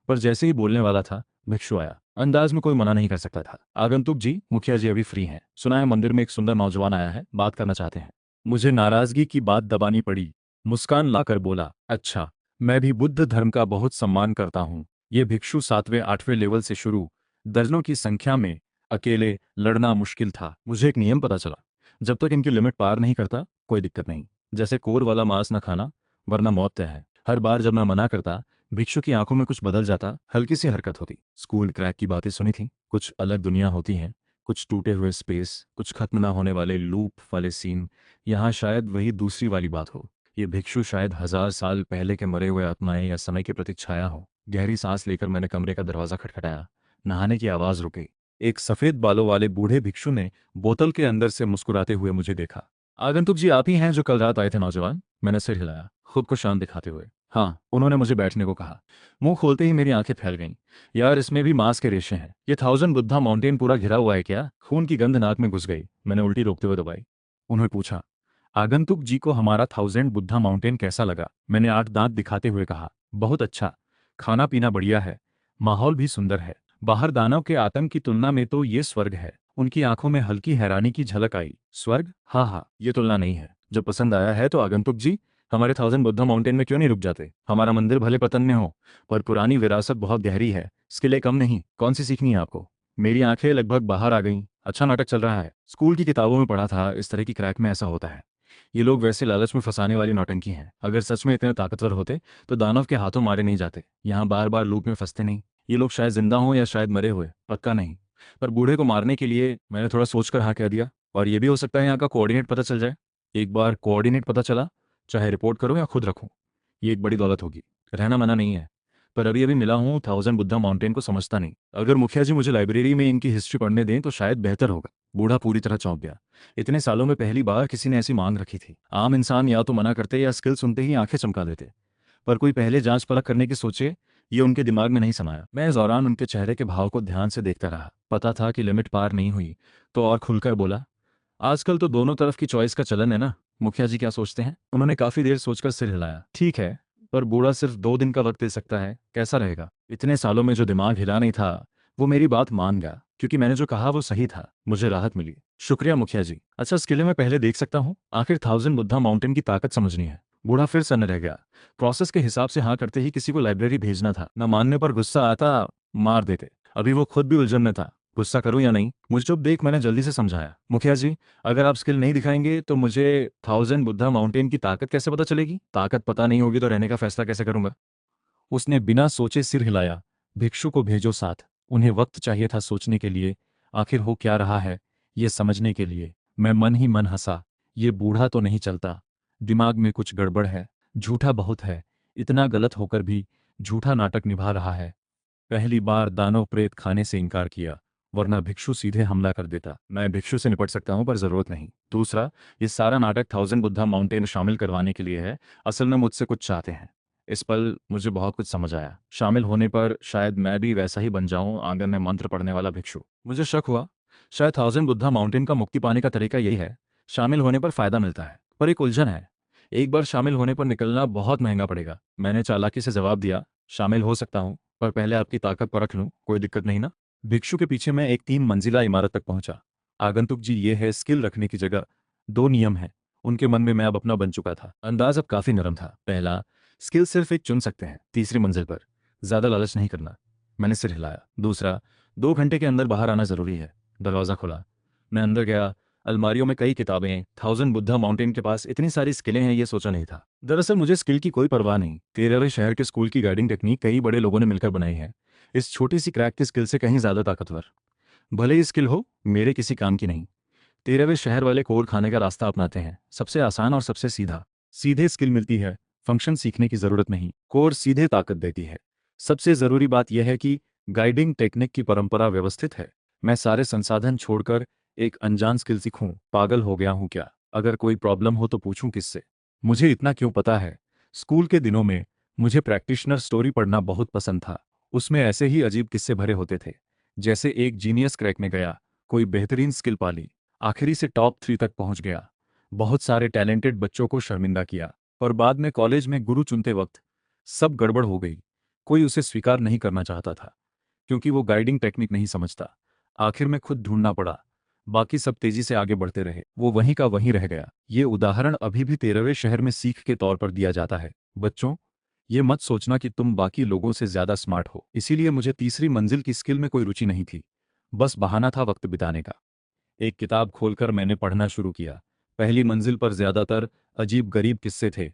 पर जैसे ही बोलने वाला था भिक्षु आया। अंदाज में कोई मना नहीं कर सकता था। आगंतुक जी, मुखिया जी अभी फ्री हैं। सुना है मंदिर में एक सुंदर नौजवान आया है, बात करना चाहते हैं। मुझे नाराजगी की बात दबानी पड़ी। मुस्कान लाकर बोला, अच्छा, मैं भी बुद्ध धर्म का बहुत सम्मान करता हूँ। ये भिक्षु 7वें 8वें लेवल से शुरू, दर्जनों की संख्या में। अकेले लड़ना मुश्किल था। मुझे एक नियम पता चला, जब तक इनकी लिमिट पार नहीं करता कोई दिक्कत नहीं। जैसे कोर वाला मांस न खाना, वरना मौत तय है। हर बार जब मैं मना करता, भिक्षु की आंखों में कुछ बदल जाता, हल्की सी हरकत होती। स्कूल क्रैक की बातें सुनी थी, कुछ अलग दुनिया होती है, कुछ टूटे हुए स्पेस, कुछ खत्म ना होने वाले लूप वाले सीन। यहाँ शायद वही दूसरी वाली बात हो। ये भिक्षु शायद 1000 साल पहले के मरे हुए आत्माएं या समय की प्रतीक्षाया हो। गहरी सांस लेकर मैंने कमरे का दरवाजा खटखटाया। नहाने की आवाज रुक गई। एक सफेद बालों वाले बूढ़े भिक्षु ने बोतल के अंदर से मुस्कुराते हुए मुझे देखा। आगंतुक जी, आप ही हैं जो कल रात आए थे नौजवान? मैंने सिर हिलाया, खुद को शांत दिखाते हुए। हाँ, उन्होंने मुझे बैठने को कहा। मुंह खोलते ही मेरी आंखें फैल गईं। यार, इसमें भी मांस के रेशे हैं। ये 1000 बुद्धा माउंटेन पूरा घिरा हुआ है क्या? खून की गंध नाक में घुस गई। मैंने उल्टी रोकते हुए दबाई। उन्होंने पूछा, आगंतुक जी को हमारा 1000 बुद्धा माउंटेन कैसा लगा? मैंने 8 दांत दिखाते हुए कहा, बहुत अच्छा। खाना पीना बढ़िया है, माहौल भी सुंदर है। बाहर दानव के आतंक की तुलना में तो ये स्वर्ग है। उनकी आंखों में हल्की हैरानी की झलक आई। स्वर्ग? हाँ हाँ, ये तुलना नहीं है। जब पसंद आया है तो आगंतुक जी, हमारे 1000 बुद्धा माउंटेन में क्यों नहीं रुक जाते? हमारा मंदिर भले पतन में हो, पर पुरानी विरासत बहुत गहरी है। स्किलें कम नहीं। कौन सी सीखनी है आपको? मेरी आंखें लगभग बाहर आ गईं। अच्छा नाटक चल रहा है। स्कूल की किताबों में पढ़ा था, इस तरह की क्रैक में ऐसा होता है। ये लोग वैसे लालच में फंसाने वाली नौटंकी हैं। अगर सच में इतने ताकतवर होते तो दानव के हाथों मारे नहीं जाते। यहाँ बार बार लूप में फंसते नहीं। ये लोग शायद जिंदा हों या शायद मरे हुए, पक्का नहीं। पर बूढ़े को मारने के लिए मैंने थोड़ा सोचकर हाँ कह दिया। और ये भी हो सकता है यहाँ का कोऑर्डिनेट पता चल जाए। एक बार कोऑर्डिनेट पता चला, चाहे रिपोर्ट करो या खुद रखो, ये एक बड़ी दौलत होगी। रहना मना नहीं है, पर अभी अभी मिला हूँ, 1000 बुद्धा माउंटेन को समझता नहीं। अगर मुखिया जी मुझे लाइब्रेरी में इनकी हिस्ट्री पढ़ने दें तो शायद बेहतर होगा। बूढ़ा पूरी तरह चौंक गया। इतने सालों में पहली बार किसी ने ऐसी मांग रखी थी। आम इंसान या तो मना करते या स्किल सुनते ही आंखें चमका देते, पर कोई पहले जांच परख करने की सोचे, ये उनके दिमाग में नहीं समाया। मैं इस दौरान उनके चेहरे के भाव को ध्यान से देखता रहा। पता था कि लिमिट पार नहीं हुई, तो और खुलकर बोला, आजकल तो दोनों तरफ की चॉइस का चलन है ना? मुखिया जी क्या सोचते हैं? उन्होंने काफी देर सोचकर सिर हिलाया। ठीक है, पर बूढ़ा सिर्फ 2 दिन का वक्त दे सकता है, कैसा रहेगा? इतने सालों में जो दिमाग हिला नहीं था, वो मेरी बात मान गया, क्योंकि मैंने जो कहा वो सही था। मुझे राहत मिली। शुक्रिया मुखिया जी। अच्छा, इसके लिए मैं पहले देख सकता हूँ? आखिर 1000 बुद्धा माउंटेन की ताकत समझनी है। बूढ़ा फिर सन्न रह गया। प्रोसेस के हिसाब से हाँ करते ही किसी को लाइब्रेरी भेजना था। न मानने पर गुस्सा आता, मार देते। अभी वो खुद भी उलझन में था, गुस्सा करूं या नहीं। मुझे चुप देख मैंने जल्दी से समझाया, मुखिया जी, अगर आप स्किल नहीं दिखाएंगे तो मुझे 1000 बुद्धा माउंटेन की ताकत कैसे पता चलेगी? ताकत पता नहीं होगी तो रहने का फैसला कैसे करूंगा? उसने बिना सोचे सिर हिलाया। भिक्षु को भेजो साथ। उन्हें वक्त चाहिए था सोचने के लिए, आखिर हो क्या रहा है ये समझने के लिए। मैं मन ही मन हंसा। ये बूढ़ा तो नहीं चलता, दिमाग में कुछ गड़बड़ है। झूठा बहुत है, इतना गलत होकर भी झूठा नाटक निभा रहा है। पहली बार दानव प्रेत खाने से इनकार किया, वरना भिक्षु सीधे हमला कर देता। मैं भिक्षु से निपट सकता हूं, पर जरूरत नहीं। दूसरा, ये सारा नाटक 1000 बुद्धा माउंटेन शामिल करवाने के लिए है। असल में मुझसे कुछ चाहते हैं। इस पल मुझे बहुत कुछ समझ आया। शामिल होने पर शायद मैं भी वैसा ही बन जाऊं, आंगन में मंत्र पढ़ने वाला भिक्षु। मुझे शक हुआ, शायद 1000 बुद्धा माउंटेन का मुक्ति पाने का तरीका यही है। शामिल होने पर फायदा मिलता है, पर एक उलझन है। एक बार शामिल होने पर निकलना बहुत महंगा पड़ेगा। मैंने चालाकी से जवाब दिया, शामिल हो सकता हूं, पर पहले आपकी ताकत परख लूं, कोई दिक्कत नहीं ना? भिक्षु के पीछे मैं एक 3 मंजिला इमारत तक पहुंचा। आगंतुक जी, ये है स्किल रखने की जगह। 2 नियम हैं। उनके मन में मैं अब अपना बन चुका था। अंदाज अब काफी नरम था। पहला, स्किल सिर्फ एक चुन सकते हैं, तीसरी मंजिल पर। ज्यादा लालच नहीं करना। मैंने सिर हिलाया। दूसरा, 2 घंटे के अंदर बाहर आना जरूरी है। दरवाजा खुला, मैं अंदर गया। अलमारियों में कई किताबें, थाउजेंड बुद्धा माउंटेन के पास इतनी सारी स्किलें हैं, ये सोचा नहीं था। दरअसल मुझे स्किल की कोई परवाह नहीं। 13वें शहर के स्कूल की गाइडिंग टेक्निक कई बड़े लोगों ने मिलकर बनाई है, इस छोटी सी क्रैक की स्किल से कहीं ज़्यादा ताकतवर। भले ही स्किल हो, मेरे किसी काम की नहीं। 13वें शहर वाले कोड खाने का रास्ता अपनाते हैं, सबसे आसान और सबसे सीधा। सीधे स्किल मिलती है, फंक्शन सीखने की ज़रूरत नहीं। कोर सीधे ताकत देती है। सबसे ज़रूरी बात यह है कि गाइडिंग टेक्निक की परंपरा व्यवस्थित है। मैं सारे संसाधन छोड़कर एक अनजान स्किल सीखूं, पागल हो गया हूं क्या? अगर कोई प्रॉब्लम हो तो पूछूं किससे? मुझे इतना क्यों पता है? स्कूल के दिनों में मुझे प्रैक्टिशनर स्टोरी पढ़ना बहुत पसंद था। उसमें ऐसे ही अजीब किस्से भरे होते थे, जैसे एक जीनियस क्रैक में गया, कोई बेहतरीन स्किल पाली, आखिरी से टॉप 3 तक पहुंच गया, बहुत सारे टैलेंटेड बच्चों को शर्मिंदा किया, और बाद में कॉलेज में गुरु चुनते वक्त सब गड़बड़ हो गई। कोई उसे स्वीकार नहीं करना चाहता था, क्योंकि वो गाइडिंग टेक्निक नहीं समझता। आखिर में खुद ढूंढना पड़ा। बाकी सब तेजी से आगे बढ़ते रहे, वो वहीं का वहीं रह गया। ये उदाहरण अभी भी 13वें शहर में सीख के तौर पर दिया जाता है। बच्चों, ये मत सोचना कि तुम बाकी लोगों से ज्यादा स्मार्ट हो। इसीलिए मुझे तीसरी मंजिल की स्किल में कोई रुचि नहीं थी, बस बहाना था वक्त बिताने का। एक किताब खोलकर मैंने पढ़ना शुरू किया। पहली मंजिल पर ज्यादातर अजीब गरीब किस्से थे।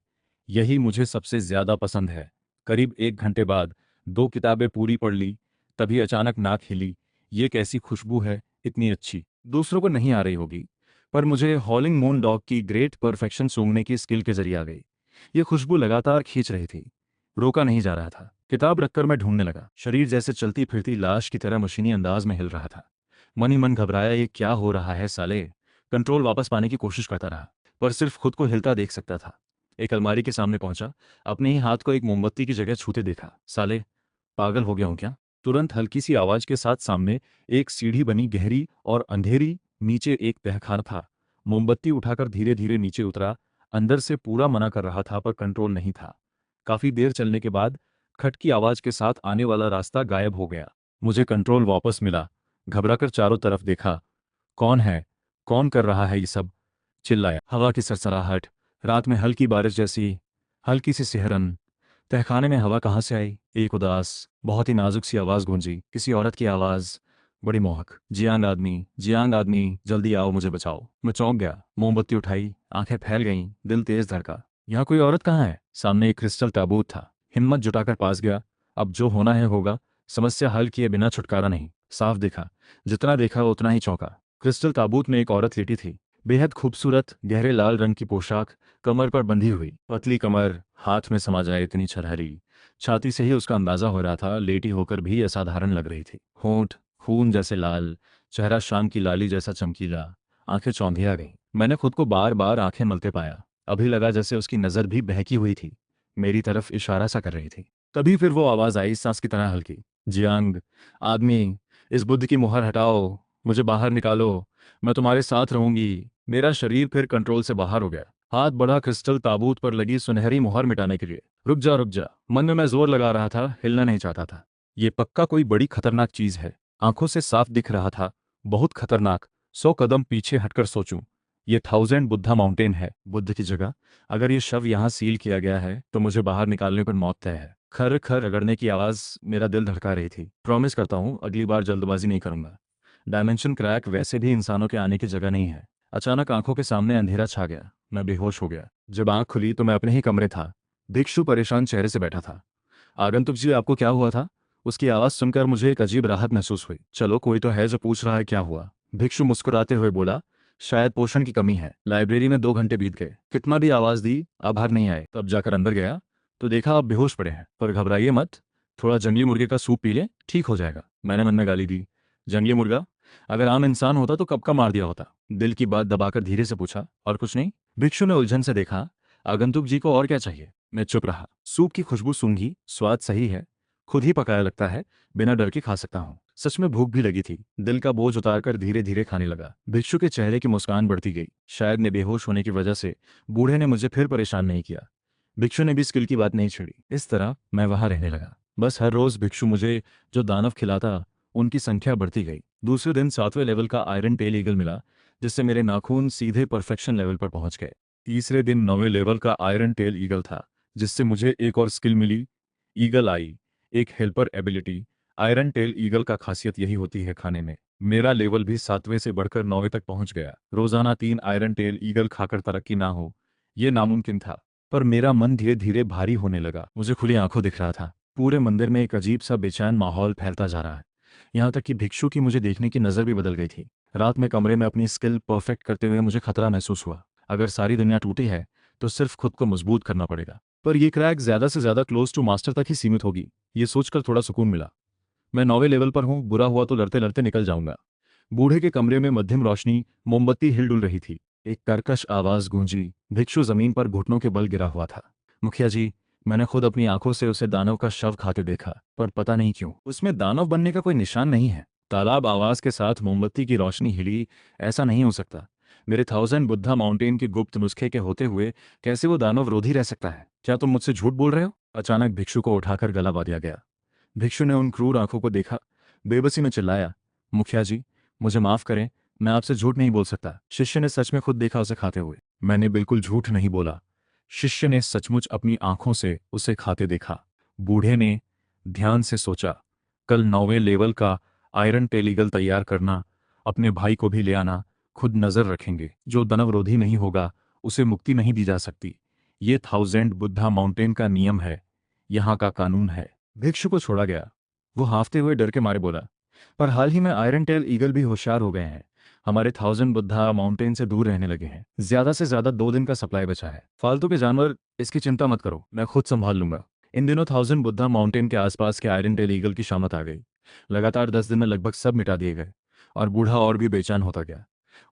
यही मुझे सबसे ज्यादा पसंद है। करीब 1 घंटे बाद 2 किताबें पूरी पढ़ ली, तभी अचानक नाक हिली। ये कैसी खुशबू है, इतनी अच्छी, दूसरों को नहीं आ रही होगी, पर मुझे हॉलिंग मून डॉग की ग्रेट परफेक्शन सूंघने की स्किल के जरिए आ गई। ये खुशबू लगातार खींच रही थी, रोका नहीं जा रहा था। किताब रखकर मैं ढूंढने लगा। शरीर जैसे चलती फिरती लाश की तरह मशीनी अंदाज में हिल रहा था। मन ही मन घबराया, ये क्या हो रहा है साले। कंट्रोल वापस पाने की कोशिश करता रहा, पर सिर्फ खुद को हिलता देख सकता था। एक अलमारी के सामने पहुंचा, अपने ही हाथ को एक मोमबत्ती की जगह छूते देखा। साले, पागल हो गया हूं क्या? तुरंत हल्की सी आवाज के साथ सामने एक सीढ़ी बनी, गहरी और अंधेरी। नीचे एक तहखाना था। मोमबत्ती उठाकर धीरे धीरे नीचे उतरा। अंदर से पूरा मना कर रहा था, पर कंट्रोल नहीं था। काफी देर चलने के बाद खट की आवाज के साथ आने वाला रास्ता गायब हो गया। मुझे कंट्रोल वापस मिला। घबराकर चारों तरफ देखा। कौन है? कौन कर रहा है ये सब? चिल्लाया। हवा की सरसराहट, रात में हल्की बारिश जैसी हल्की सी सिहरन। तहखाने में हवा कहाँ से आई? एक उदास, बहुत ही नाजुक सी आवाज गूंजी, किसी औरत की आवाज, बड़ी मोहक। जियांग आदमी, जल्दी आओ, मुझे बचाओ। मैं चौंक गया, मोमबत्ती उठाई, आंखें फैल गईं, दिल तेज धड़का। यहाँ कोई औरत कहाँ है? सामने एक क्रिस्टल ताबूत था। हिम्मत जुटाकर पास गया। अब जो होना है होगा, समस्या हल किए बिना छुटकारा नहीं। साफ दिखा, जितना देखा उतना ही चौंका। क्रिस्टल ताबूत में एक औरत लेटी थी, बेहद खूबसूरत, गहरे लाल रंग की पोशाक, कमर पर बंधी हुई। पतली कमर, हाथ में समा जाए इतनी छरहरी। छाती से ही उसका अंदाजा हो रहा था, लेटी होकर भी असाधारण लग रही थी। होंठ खून जैसे लाल, चेहरा शाम की लाली जैसा चमकीला। आंखें चौंधिया गईं। मैंने खुद को बार बार आंखें मलते पाया। अभी लगा जैसे उसकी नजर भी बहकी हुई थी, मेरी तरफ इशारा सा कर रही थी। तभी फिर वो आवाज आई, सांस की तरह हल्की। जियांग आदमी, इस बुद्ध की मुहर हटाओ, मुझे बाहर निकालो, मैं तुम्हारे साथ रहूंगी। मेरा शरीर फिर कंट्रोल से बाहर हो गया। हाथ बढ़ा क्रिस्टल ताबूत पर लगी सुनहरी मुहर मिटाने के लिए। रुक जा रुक जा, मन में मैं जोर लगा रहा था, हिलना नहीं चाहता था। ये पक्का कोई बड़ी खतरनाक चीज है। आंखों से साफ दिख रहा था, बहुत खतरनाक। 100 कदम पीछे हटकर सोचूं, ये 1000 बुद्धा माउंटेन है, बुद्ध की जगह। अगर ये शव यहाँ सील किया गया है तो मुझे बाहर निकालने पर मौत तय है। खर खर रगड़ने की आवाज मेरा दिल धड़का रही थी। प्रॉमिस करता हूँ अगली बार जल्दबाजी नहीं करूंगा। डायमेंशन क्रैक वैसे भी इंसानों के आने की जगह नहीं है। अचानक आंखों के सामने अंधेरा छा गया। मैं बेहोश हो गया। जब आंख खुली तो मैं अपने ही कमरे था। भिक्षु परेशान चेहरे से बैठा था। आगंतुक जी, आपको क्या हुआ था? उसकी आवाज सुनकर मुझे एक अजीब राहत महसूस हुई। चलो, कोई तो है जो पूछ रहा है क्या हुआ। भिक्षु मुस्कुराते हुए बोला, शायद पोषण की कमी है। लाइब्रेरी में 2 घंटे बीत गए, कितना भी आवाज दी, आप बाहर नहीं आए। तब जाकर अंदर गया तो देखा आप बेहोश पड़े हैं। पर घबराइए मत, थोड़ा जंगली मुर्गे का सूप पी ले, ठीक हो जाएगा। मैंने मन में गाली दी। जंगली मुर्गा? अगर आम इंसान होता तो कब का मार दिया होता। दिल की बात दबाकर धीरे से पूछा, और कुछ नहीं? भिक्षु ने उलझन से देखा। आगंतुक जी को और क्या चाहिए? मैं चुप रहा। सूप की खुशबू सूंघी, स्वाद सही है, खुद ही पकाया लगता है, बिना डर के खा सकता हूँ। सच में भूख भी लगी थी। दिल का बोझ उतारकर धीरे धीरे खाने लगा। भिक्षु के चेहरे की मुस्कान बढ़ती गई। शायद मैं बेहोश होने की वजह से बूढ़े ने मुझे फिर परेशान नहीं किया। भिक्षु ने भी स्किल की बात नहीं छेड़ी। इस तरह मैं वहां रहने लगा। बस हर रोज भिक्षु मुझे जो दानव खिलाता, उनकी संख्या बढ़ती गई। दूसरे दिन 7वें लेवल का आयरन टेल ईगल मिला, जिससे मेरे नाखून सीधे परफेक्शन लेवल पर पहुंच गए। तीसरे दिन 9वें लेवल का आयरन टेल ईगल था, जिससे मुझे एक और स्किल मिली, ईगल आई, एक helper ability. Iron tell eagle का खासियत यही होती है, खाने में मेरा लेवल भी 7वें से बढ़कर 9वें तक पहुंच गया। रोजाना 3 आयरन टेल ईगल खाकर तरक्की ना हो, ये नामुमकिन था। पर मेरा मन धीरे धीरे भारी होने लगा। मुझे खुली आंखों दिख रहा था। पूरे मंदिर में एक अजीब सा बेचैन माहौल फैलता जा रहा है। यहाँ तक कि भिक्षु की मुझे देखने की नज़र भी बदल गई थी। रात में कमरे में अपनी स्किल परफेक्ट करते हुए मुझे खतरा महसूस हुआ। अगर सारी दुनिया टूटी है तो सिर्फ खुद को मजबूत करना पड़ेगा। पर यह क्रैक ज्यादा से ज्यादा क्लोज टू मास्टर तक ही सीमित होगी, ये सोचकर थोड़ा सुकून मिला। मैं 9वें लेवल पर हूँ, बुरा हुआ तो लड़ते लड़ते निकल जाऊंगा। बूढ़े के कमरे में मध्यम रोशनी, मोमबत्ती हिलडुल रही थी। एक कर्कश आवाज गूंजी। भिक्षु जमीन पर घुटनों के बल गिरा हुआ था। मुखिया जी, मैंने खुद अपनी आंखों से उसे दानव का शव खाते देखा, पर पता नहीं क्यों उसमें दानव बनने का कोई निशान नहीं है। तालाब आवाज के साथ मोमबत्ती की रोशनी हिली। ऐसा नहीं हो सकता। मेरे 1000 बुद्धा माउंटेन के गुप्त नुस्खे के होते हुए कैसे वो दानव रोधी रह सकता है? क्या तुम मुझसे झूठ बोल रहे हो? अचानक भिक्षु को उठाकर गला बांध दिया गया। भिक्षु ने उन क्रूर आंखों को देखा, बेबसी में चिल्लाया, मुखिया जी, मुझे माफ करें, मैं आपसे झूठ नहीं बोल सकता। शिष्य ने सच में खुद देखा उसे खाते हुए। मैंने बिल्कुल झूठ नहीं बोला। शिष्य ने सचमुच अपनी आंखों से उसे खाते देखा। बूढ़े ने ध्यान से सोचा, कल 9वें लेवल का आयरन टेलीगल तैयार करना, अपने भाई को भी ले आना, खुद नजर रखेंगे। जो दानवरोधी नहीं होगा उसे मुक्ति नहीं दी जा सकती। ये 1000 बुद्धा माउंटेन का नियम है, यहाँ का कानून है। भिक्षु को छोड़ा गया। वो हांफते हुए डर के मारे बोला, पर हाल ही में आयरन टेल ईगल भी होशियार हो गए हैं। हमारे 1000 बुद्धा माउंटेन से दूर रहने लगे हैं। ज्यादा से ज्यादा 2 दिन का सप्लाई बचा है। फालतू के जानवर, इसकी चिंता मत करो, मैं खुद संभाल लूंगा। इन दिनों 1000 बुद्धा माउंटेन के आसपास के आयरन टेल ईगल की शामत आ गई। लगातार 10 दिन में लगभग सब मिटा दिए गए। और बूढ़ा और भी बेचैन होता गया।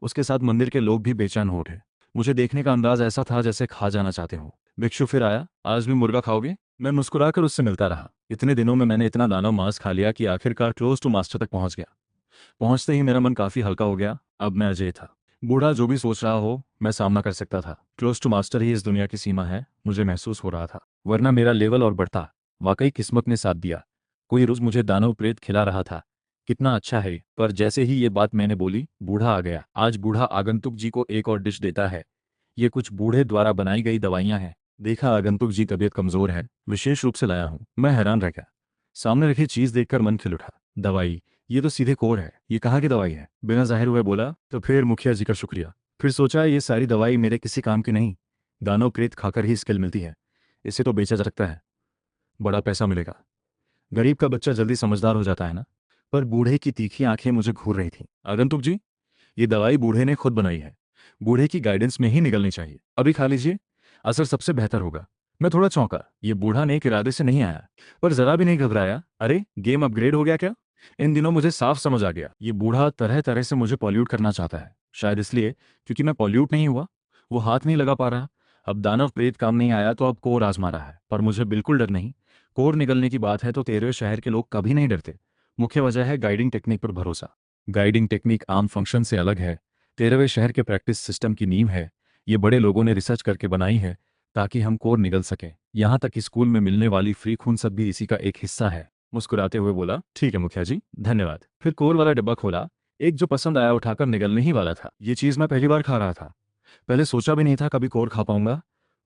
उसके साथ मंदिर के लोग भी बेचैन हो उठे। मुझे देखने का अंदाज ऐसा था जैसे खा जाना चाहते हो। भिक्षु फिर आया, आज भी मुर्गा खाओगे? मैं मुस्कुराकर उससे मिलता रहा। इतने दिनों में मैंने इतना दानव मांस खा लिया कि आखिरकार क्लोज टू मास्टर तक पहुंच गया। पहुंचते ही मेरा मन काफी हल्का हो गया। अब मैं अजय था। बूढ़ा जो भी सोच रहा हो, मैं सामना कर सकता था। क्लोज टू मास्टर ही इस दुनिया की सीमा है, मुझे महसूस हो रहा था। वरना मेरा लेवल और बढ़ता। वाकई किस्मत ने साथ दिया। कोई रोज मुझे दानव प्रेत खिला रहा था। कितना अच्छा है। पर जैसे ही ये बात मैंने बोली, बूढ़ा आ गया। आज बूढ़ा आगंतुक जी को एक और डिश देता है। ये कुछ बूढ़े द्वारा बनाई गई दवाइयां हैं। देखा आगंतुक जी तबीयत कमजोर है, विशेष रूप से लाया हूं। मैं हैरान रह गया। सामने रखी चीज देखकर मन खिल उठा। दवाई? ये तो सीधे कोर है। ये कहाँ की दवाई है? बिना जाहिर हुए बोला, तो फिर मुखिया जी का शुक्रिया। फिर सोचा ये सारी दवाई मेरे किसी काम की नहीं। दानव प्रेत खाकर ही स्किल मिलती है। इसे तो बेचा जा सकता है, बड़ा पैसा मिलेगा। गरीब का बच्चा जल्दी समझदार हो जाता है ना। पर बूढ़े की तीखी आंखें मुझे घूर रही थी। आगंतुक जी, ये दवाई बूढ़े ने खुद बनाई है। बूढ़े की गाइडेंस में ही निकलनी चाहिए। अभी खा लीजिए, असर सबसे बेहतर होगा। मैं थोड़ा चौंका। ये बूढ़ा नेक इरादे से नहीं आया, पर जरा भी नहीं घबराया। अरे, गेम अपग्रेड हो गया क्या? इन दिनों मुझे साफ समझ आ गया, ये बूढ़ा तरह तरह से मुझे पॉल्यूट करना चाहता है। शायद इसलिए क्योंकि मैं पॉल्यूट नहीं हुआ, वो हाथ नहीं लगा पा रहा। अब दानव प्रेत काम नहीं आया तो अब कोर आजमा रहा है। पर मुझे बिल्कुल डर नहीं। कोर निकलने की बात है तो 13वें शहर के लोग कभी नहीं डरते। मुख्य वजह है गाइडिंग टेक्निक पर भरोसा। गाइडिंग टेक्निक आम फंक्शन से अलग है। 13वें शहर के प्रैक्टिस सिस्टम की नींव है। ये बड़े लोगों ने रिसर्च करके बनाई है ताकि हम कोर निगल सकें। यहाँ तक कि स्कूल में मिलने वाली फ्री खून सब भी इसी का एक हिस्सा है। मुस्कुराते हुए बोला, ठीक है मुखिया जी, धन्यवाद। फिर कोर वाला डब्बा खोला। एक जो पसंद आया उठाकर निगलने ही वाला था। ये चीज मैं पहली बार खा रहा था। पहले सोचा भी नहीं था कभी कोर खा पाऊंगा,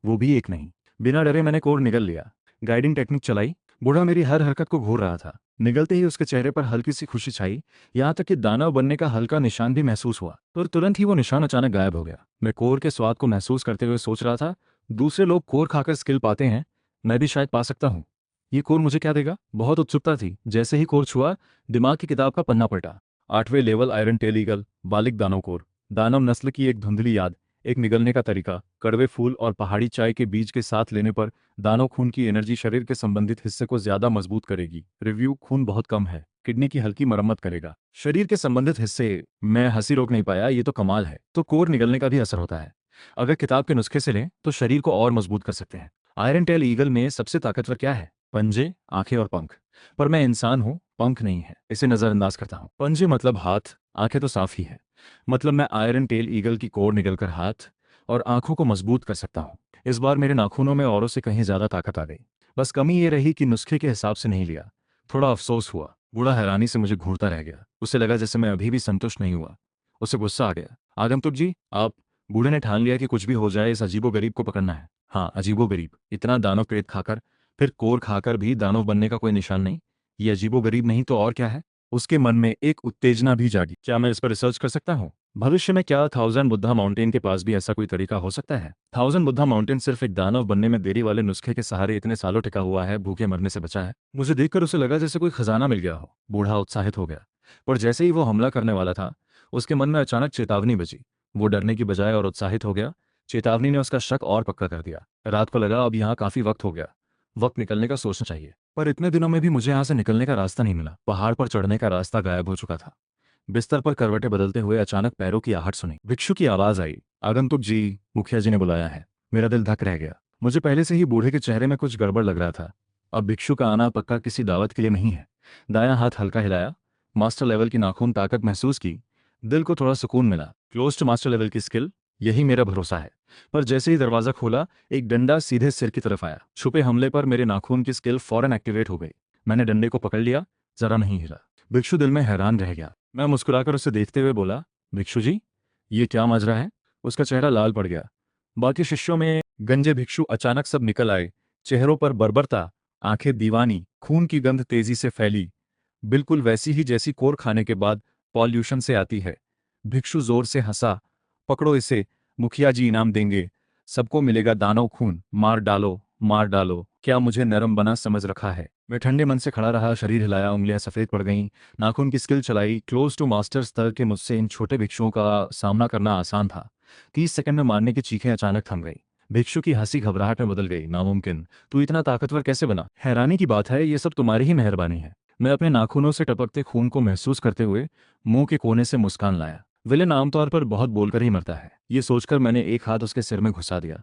वो भी एक नहीं। बिना डरे मैंने कोर निगल लिया। गाइडिंग टेक्निक चलाई। बूढ़ा मेरी हर हरकत को घूर रहा था। निगलते ही उसके चेहरे पर हल्की सी खुशी छाई। यहाँ तक कि दानव बनने का हल्का निशान भी महसूस हुआ। पर तुरंत ही वो निशान अचानक गायब हो गया। मैं कोर के स्वाद को महसूस करते हुए सोच रहा था, दूसरे लोग कोर खाकर स्किल पाते हैं, मैं भी शायद पा सकता हूँ। ये कोर मुझे क्या देगा? बहुत उत्सुकता थी। जैसे ही कोर छुआ, दिमाग की किताब का पन्ना पलटा। 8वें लेवल आयरन टेलीगल, बालिक दानव कोर। दानव नस्ल की एक धुंधली याद, एक निगलने का तरीका। कड़वे फूल और पहाड़ी चाय के बीज के साथ लेने पर दानव खून की एनर्जी शरीर के संबंधित हिस्से को ज्यादा मजबूत करेगी। रिव्यू, खून बहुत कम है, किडनी की हल्की मरम्मत करेगा। शरीर के संबंधित हिस्से, मैं हंसी रोक नहीं पाया, ये तो कमाल है। तो कोर निगलने का भी असर होता है। अगर किताब के नुस्खे से लें तो शरीर को और मजबूत कर सकते हैं। आयरन टेल ईगल में सबसे ताकतवर क्या है? पंजे, आंखें और पंख। पर मैं इंसान हूं, पंख नहीं है, इसे नजरअंदाज करता हूं। पंजे मतलब हाथ, आंखें तो साफ ही है। मतलब मैं आयरन टेल ईगल की कोर निगलकर हाथ और आंखों को मजबूत कर सकता हूं। इस बार मेरे नाखूनों में औरों से कहीं ज्यादा ताकत आ गई। बस कमी ये रही कि नुस्खे के हिसाब से नहीं लिया। थोड़ा अफसोस हुआ। बूढ़ा हैरानी से मुझे घूरता रह गया। उसे लगा जैसे मैं अभी भी संतुष्ट नहीं हुआ। उसे गुस्सा आ गया। आगंतुक जी, आप? बूढ़े ने ठान लिया कि कुछ भी हो जाए इस अजीबो गरीब को पकड़ना है। हाँ, अजीबो गरीब। इतना दानव प्रेत खाकर, फिर कोर खाकर भी दानव बनने का कोई निशान नहीं। ये अजीबो गरीब नहीं तो और क्या है? उसके मन में एक उत्तेजना भी जागी। क्या मैं इस पर रिसर्च कर सकता हूँ? भविष्य में क्या थाउजेंड बुद्धा माउंटेन के पास भी ऐसा कोई तरीका हो सकता है? थाउजेंड बुद्धा माउंटेन सिर्फ एक दानव बनने में देरी वाले नुस्खे के सहारे इतने सालों टिका हुआ है, भूखे मरने से बचा है। मुझे देखकर उसे लगा जैसे कोई खजाना मिल गया हो। बूढ़ा उत्साहित हो गया, पर जैसे ही वो हमला करने वाला था, उसके मन में अचानक चेतावनी बजी। वो डरने की बजाय और उत्साहित हो गया। चेतावनी ने उसका शक और पक्का कर दिया। रात को लगा अब यहाँ काफी वक्त हो गया, वक्त निकलने का सोचना चाहिए। पर इतने दिनों में भी मुझे यहाँ से निकलने का रास्ता नहीं मिला। पहाड़ पर चढ़ने का रास्ता गायब हो चुका था। बिस्तर पर करवटें बदलते हुए अचानक पैरों की आहट सुनी। भिक्षु की आवाज आई, आगंतुक जी, मुखिया जी ने बुलाया है। मेरा दिल धक रह गया। मुझे पहले से ही बूढ़े के चेहरे में कुछ गड़बड़ लग रहा था। अब भिक्षु का आना पक्का किसी दावत के लिए नहीं है। दायां हाथ हल्का हिलाया, मास्टर लेवल की नाखून ताकत महसूस की। दिल को थोड़ा सुकून मिला। क्लोज टू मास्टर लेवल की स्किल, यही मेरा भरोसा है। पर जैसे ही दरवाजा खोला, एक डंडा सीधे सिर की तरफ आया। छुपे हमले पर मेरे नाखून की स्किल फौरन एक्टिवेट हो गई। मैंने डंडे को पकड़ लिया, जरा नहीं हिला। भिक्षु दिल में हैरान रह गया। मैं मुस्कुराकर उसे देखते हुए बोला, भिक्षु जी, ये क्या माजरा है? उसका चेहरा लाल पड़ गया। बाकी शिष्यों में गंजे भिक्षु अचानक सब निकल आए। चेहरों पर बर्बरता, आंखें दीवानी, खून की गंध तेजी से फैली, बिल्कुल वैसी ही जैसी कोर खाने के बाद पॉल्यूशन से आती है। भिक्षु जोर से हंसा, पकड़ो इसे, मुखिया जी इनाम देंगे, सबको मिलेगा दानव खून, मार डालो, मार डालो। क्या मुझे नरम बना समझ रखा है? मैं ठंडे मन से खड़ा रहा, शरीर हिलाया, उंगलियां सफेद पड़ गईं, नाखून की स्किल चलाई। क्लोज टू मास्टर स्तर के मुझसे इन छोटे भिक्षुओं का सामना करना आसान था। 30 सेकंड में मारने की चीखें अचानक थम गई। भिक्षु की हंसी घबराहट में बदल गई। नामुमकिन, तू इतना ताकतवर कैसे बना? हैरानी की बात है, ये सब तुम्हारी ही मेहरबानी है। मैं अपने नाखूनों से टपकते खून को महसूस करते हुए मुंह के कोने से मुस्कान लाया। विलेन आमतौर पर बहुत बोलकर ही मरता है, ये सोचकर मैंने एक हाथ उसके सिर में घुसा दिया।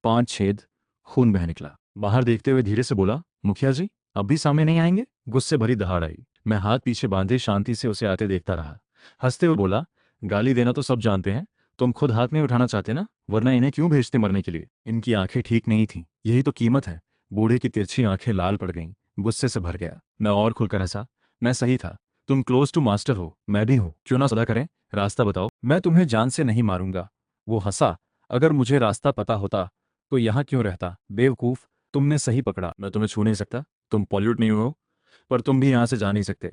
5 छेद, खून बह निकला। बाहर देखते हुए धीरे से बोला, मुखिया जी, अब भी सामने नहीं आएंगे? गुस्से भरी दहाड़ आई। मैं हाथ पीछे बांधे शांति से उसे आते देखता रहा। हंसते हुए बोला, गाली देना तो सब जानते हैं, तुम खुद हाथ में उठाना चाहते ना, वरना इन्हें क्यों भेजते मरने के लिए? इनकी आंखें ठीक नहीं थीं, यही तो कीमत है। बूढ़े की तिरछी आंखें लाल पड़ गईं। गुस्से से भर गया। मैं और खुलकर हंसा। मैं सही था, तुम क्लोज टू मास्टर हो, मैं भी हूं। क्यों ना सदा करें, रास्ता बताओ, मैं तुम्हें जान से नहीं मारूंगा। वो हंसा, अगर मुझे रास्ता पता होता तो यहाँ क्यों रहता? बेवकूफ, तुमने सही पकड़ा, मैं तुम्हें छू नहीं सकता, तुम पॉल्यूट नहीं हो, पर तुम भी यहाँ से जा नहीं सकते।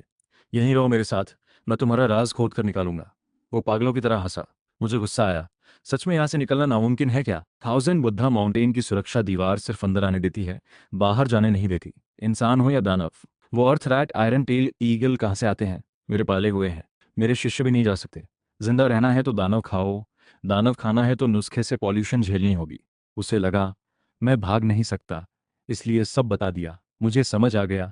यहीं रहो मेरे साथ, मैं तुम्हारा राज खोद कर निकालूंगा। वो पागलों की तरह हंसा। मुझे गुस्सा आया। सच में यहाँ से निकलना नामुमकिन है क्या? थाउजेंड बुद्धा माउंटेन की सुरक्षा दीवार सिर्फ अंदर आने देती है, बाहर जाने नहीं देती। इंसान हो या दानव। वो अर्थ रैट, आयरन टेल, ईगल कहाँ से आते हैं? मेरे पाले हुए हैं। मेरे शिष्य भी नहीं जा सकते। जिंदा रहना है तो दानव खाओ, दानव खाना है तो नुस्खे से पॉल्यूशन झेलनी होगी। उसे लगा मैं भाग नहीं सकता, इसलिए सब बता दिया। मुझे समझ आ गया,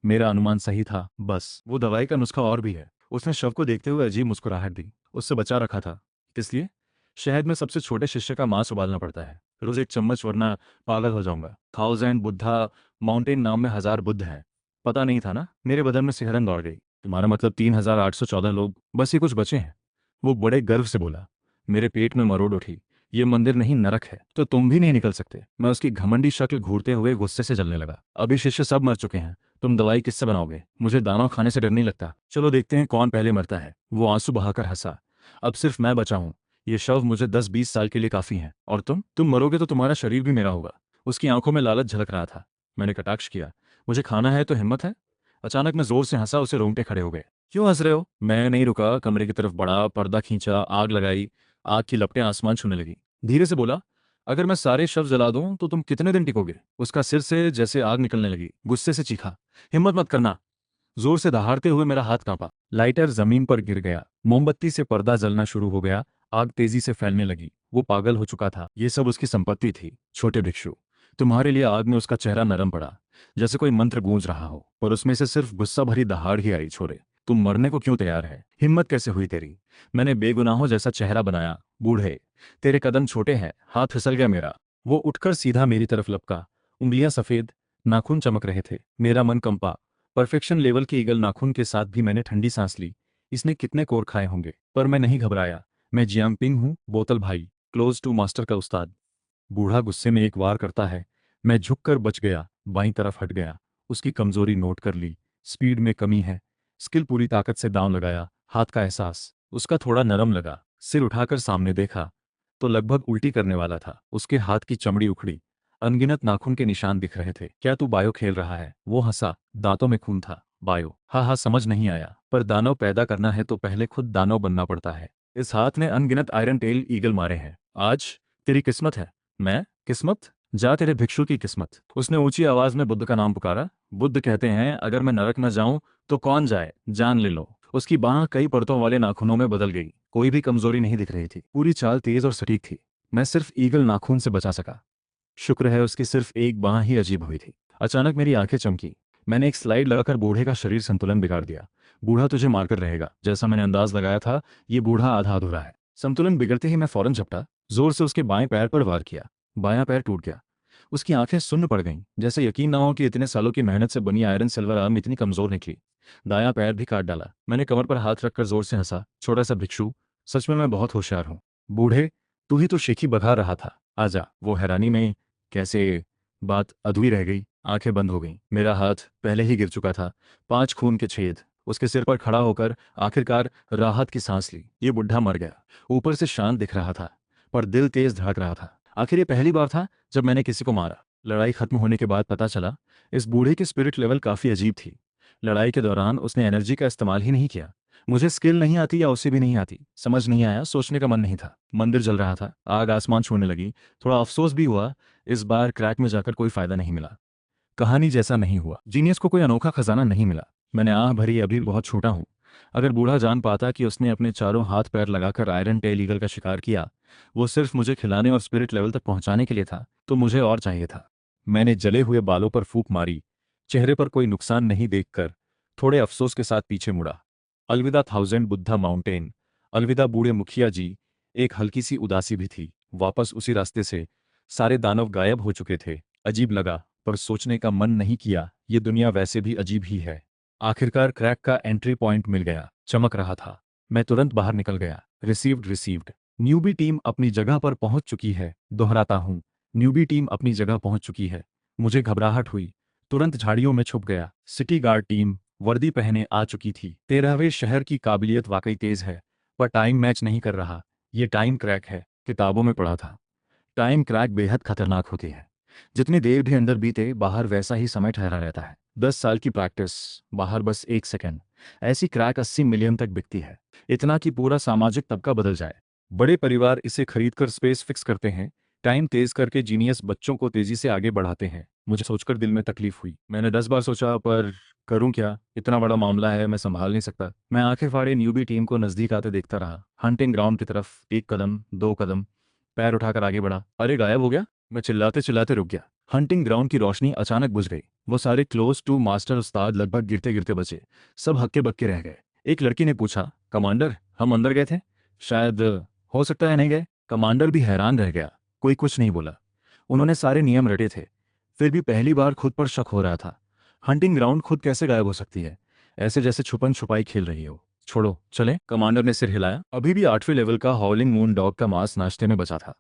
मेरा अनुमान सही था। बस वो दवाई का नुस्खा और भी है। उसने शव को देखते हुए अजीब मुस्कुराहट दी। उससे बचा रखा था, इसलिए शहद में सबसे छोटे शिष्य का मांस उबालना पड़ता है, रोज एक चम्मच, वरना पागल हो जाऊंगा। थाउजेंड बुद्धा माउंटेन नाम में 1000 बुद्ध हैं। पता नहीं था ना? मेरे बदन में सिहरन दौड़ गई। तुम्हारा मतलब 3814 लोग, बस ये कुछ बचे हैं? वो बड़े गर्व से बोला। मेरे पेट में मरोड़ उठी। ये मंदिर नहीं, नरक है, तो तुम भी नहीं निकल सकते। मैं उसकी घमंडी शक्ल घूरते हुए गुस्से से जलने लगा। अभी शिष्य सब मर चुके हैं, तुम दवाई किससे बनाओगे? मुझे दानव खाने से डर नहीं लगता। चलो देखते हैं कौन पहले मरता है। वो आंसू बहाकर हंसा। अब सिर्फ मैं बचा हूं, ये शव मुझे 10-20 साल के लिए काफी है। और तुम मरोगे तो तुम्हारा शरीर भी मेरा होगा। उसकी आंखों में लालच झलक रहा था। मैंने कटाक्ष किया, मुझे खाना है तो हिम्मत है? अचानक मैं जोर से हंसा, उसे रोंगटे खड़े हो गए। क्यों हंस रहे हो? मैं नहीं रुका, कमरे की तरफ बढ़ा, पर्दा खींचा, आग लगाई। आग की लपटें आसमान छूने लगी। धीरे से बोला, अगर मैं सारे शव जला दूं तो तुम कितने दिन टिकोगे? उसका सिर से जैसे आग निकलने लगी। गुस्से से चीखा, हिम्मत मत करना। जोर से दहाड़ते हुए मेरा हाथ कांपा। लाइटर जमीन पर गिर गया। मोमबत्ती से पर्दा जलना शुरू हो गया। आग तेजी से फैलने लगी। वो पागल हो चुका था। ये सब उसकी संपत्ति थी। छोटे भिक्षु, तुम्हारे लिए आग में उसका चेहरा नरम पड़ा, जैसे कोई मंत्र गूंज रहा हो, पर उसमें से सिर्फ गुस्सा भरी दहाड़ ही आई। छोरे, तुम मरने को क्यों तैयार है? हिम्मत कैसे हुई तेरी? मैंने बेगुनाहों जैसा चेहरा बनाया। बूढ़े, तेरे कदम छोटे हैं। हाथ फिसल गया मेरा। वो उठकर सीधा मेरी तरफ लपका। उंगलियां सफेद, नाखून चमक रहे थे। मेरा मन कंपा। परफेक्शन लेवल के ईगल नाखून के साथ भी मैंने ठंडी सांस ली। इसने कितने कोर खाए होंगे? पर मैं नहीं घबराया। मैं जियांगपिंग हूँ, बोतल भाई, क्लोज टू मास्टर का उस्ताद। बूढ़ा गुस्से में एक वार करता है। मैं झुककर बच गया, बाईं तरफ हट गया। उसकी कमजोरी नोट कर ली। स्पीड में कमी है। स्किल पूरी ताकत से दांव लगाया। हाथ का एहसास उसका थोड़ा नरम लगा। सिर उठाकर सामने देखा तो लगभग उल्टी करने वाला था। उसके हाथ की चमड़ी उखड़ी, अनगिनत नाखून के निशान दिख रहे थे। क्या तू बायो खेल रहा है? वो हंसा, दांतों में खून था। बायो, हाँ हाँ, समझ नहीं आया, पर दानव पैदा करना है तो पहले खुद दानव बनना पड़ता है। इस हाथ ने अनगिनत आयरन टेल ईगल मारे हैं। आज तेरी किस्मत है। मैं किस्मत? जा तेरे भिक्षु की किस्मत। उसने ऊंची आवाज में बुद्ध का नाम पुकारा। बुद्ध कहते हैं अगर मैं नरक न जाऊं तो कौन जाए, जान ले लो। उसकी बांह कई परतों वाले नाखूनों में बदल गई। कोई भी कमजोरी नहीं दिख रही थी, पूरी चाल तेज और सटीक थी। मैं सिर्फ ईगल नाखून से बचा सका। शुक्र है उसकी सिर्फ एक बांह ही अजीब हुई थी। अचानक मेरी आंखें चमकी। मैंने एक स्लाइड लगाकर बूढ़े का शरीर संतुलन बिगाड़ दिया। बूढ़ा तुझे मारकर रहेगा, जैसा मैंने अंदाज लगाया था। ये बूढ़ा आधा अधूरा है। संतुलन बिगड़ते ही मैं फौरन झपटा, जोर से उसके बाएं पैर पर वार किया। बायां पैर टूट गया। उसकी आंखें सुन्न पड़ गईं, जैसे यकीन ना हो कि इतने सालों की मेहनत से बनी आयरन सिल्वर आर्म इतनी कमजोर निकली। दायां पैर भी काट डाला। मैंने कमर पर हाथ रखकर जोर से हंसा। छोटा सा भिक्षु, सच में मैं बहुत होशियार हूँ। बूढ़े, तू ही तो शेखी बघा रहा था, आजा। वो हैरानी में कैसे, बात अधूरी रह गई। आंखें बंद हो गईं। मेरा हाथ पहले ही गिर चुका था। 5 खून के छेद। उसके सिर पर खड़ा होकर आखिरकार राहत की सांस ली। ये बुढ़ा मर गया। ऊपर से शांत दिख रहा था, पर दिल तेज धड़क रहा था। आखिर ये पहली बार था जब मैंने किसी को मारा। लड़ाई खत्म होने के बाद पता चला इस बूढ़े की स्पिरिट लेवल काफी अजीब थी। लड़ाई के दौरान उसने एनर्जी का इस्तेमाल ही नहीं किया। मुझे स्किल नहीं आती या उसे भी नहीं आती, समझ नहीं आया, सोचने का मन नहीं था। मंदिर जल रहा था, आग आसमान छूने लगी। थोड़ा अफसोस भी हुआ, इस बार क्रैक में जाकर कोई फायदा नहीं मिला। कहानी जैसा नहीं हुआ। जीनियस को कोई अनोखा खजाना नहीं मिला। मैंने आह भरी, अभी बहुत छोटा हूं। अगर बूढ़ा जान पाता कि उसने अपने चारों हाथ पैर लगाकर आयरन टेल ईगल का शिकार किया, वो सिर्फ मुझे खिलाने और स्पिरिट लेवल तक पहुंचाने के लिए था, तो मुझे और चाहिए था। मैंने जले हुए बालों पर फूंक मारी। चेहरे पर कोई नुकसान नहीं देखकर थोड़े अफसोस के साथ पीछे मुड़ा। अलविदा थाउजेंड बुद्धा माउंटेन। अलविदा बूढ़े मुखिया जी। एक हल्की सी उदासी भी थी। वापस उसी रास्ते से सारे दानव गायब हो चुके थे। अजीब लगा, पर सोचने का मन नहीं किया। ये दुनिया वैसे भी अजीब ही है। आखिरकार क्रैक का एंट्री पॉइंट मिल गया। चमक रहा था। मैं तुरंत बाहर निकल गया। रिसीव्ड। न्यूबी टीम अपनी जगह पर पहुंच चुकी है। दोहराता हूं, न्यूबी टीम अपनी जगह पहुंच चुकी है। मुझे घबराहट हुई। तुरंत झाड़ियों में छुप गया। सिटी गार्ड टीम वर्दी पहने आ चुकी थी। 13वें शहर की काबिलियत वाकई तेज है, पर टाइम मैच नहीं कर रहा। ये टाइम क्रैक है। किताबों में पढ़ा था, टाइम क्रैक बेहद खतरनाक होती है। जितनी देर भी अंदर बीते, बाहर वैसा ही समय ठहरा रहता है। 10 साल की प्रैक्टिस, बाहर बस 1 सेकंड। ऐसी क्रैक 80 मिलियन तक बिकती है। इतना कि पूरा सामाजिक तबका बदल जाए। बड़े परिवार इसे खरीदकर स्पेस फिक्स करते हैं। टाइम तेज करके जीनियस बच्चों को तेजी से आगे बढ़ाते हैं। मुझे सोचकर दिल में तकलीफ हुई। मैंने 10 बार सोचा, पर करूं क्या? इतना बड़ा मामला है, मैं संभाल नहीं सकता। मैं आंखें फाड़े न्यूबी टीम को नजदीक आते देखता रहा। हंटिंग ग्राउंड की तरफ 1 कदम, 2 कदम, पैर उठाकर आगे बढ़ा। अरे, गायब हो गया! मैं चिल्लाते चिल्लाते रुक गया। हंटिंग ग्राउंड की रोशनी अचानक बुझ गई। वो सारे क्लोज टू मास्टर उस्ताद लगभग गिरते गिरते बचे। सब हक्के बक्के रह गए। एक लड़की ने पूछा, कमांडर, हम अंदर गए थे? शायद। हो सकता है नहीं गए। कमांडर भी हैरान रह गया। कोई कुछ नहीं बोला। उन्होंने सारे नियम रटे थे, फिर भी पहली बार खुद पर शक हो रहा था। हंटिंग ग्राउंड खुद कैसे गायब हो सकती है? ऐसे जैसे छुपन छुपाई खेल रही हो। छोड़ो, चले। कमांडर ने सिर हिलाया। अभी भी 8वें लेवल का हॉलिंग मून डॉग का मांस नाश्ते में बचा था।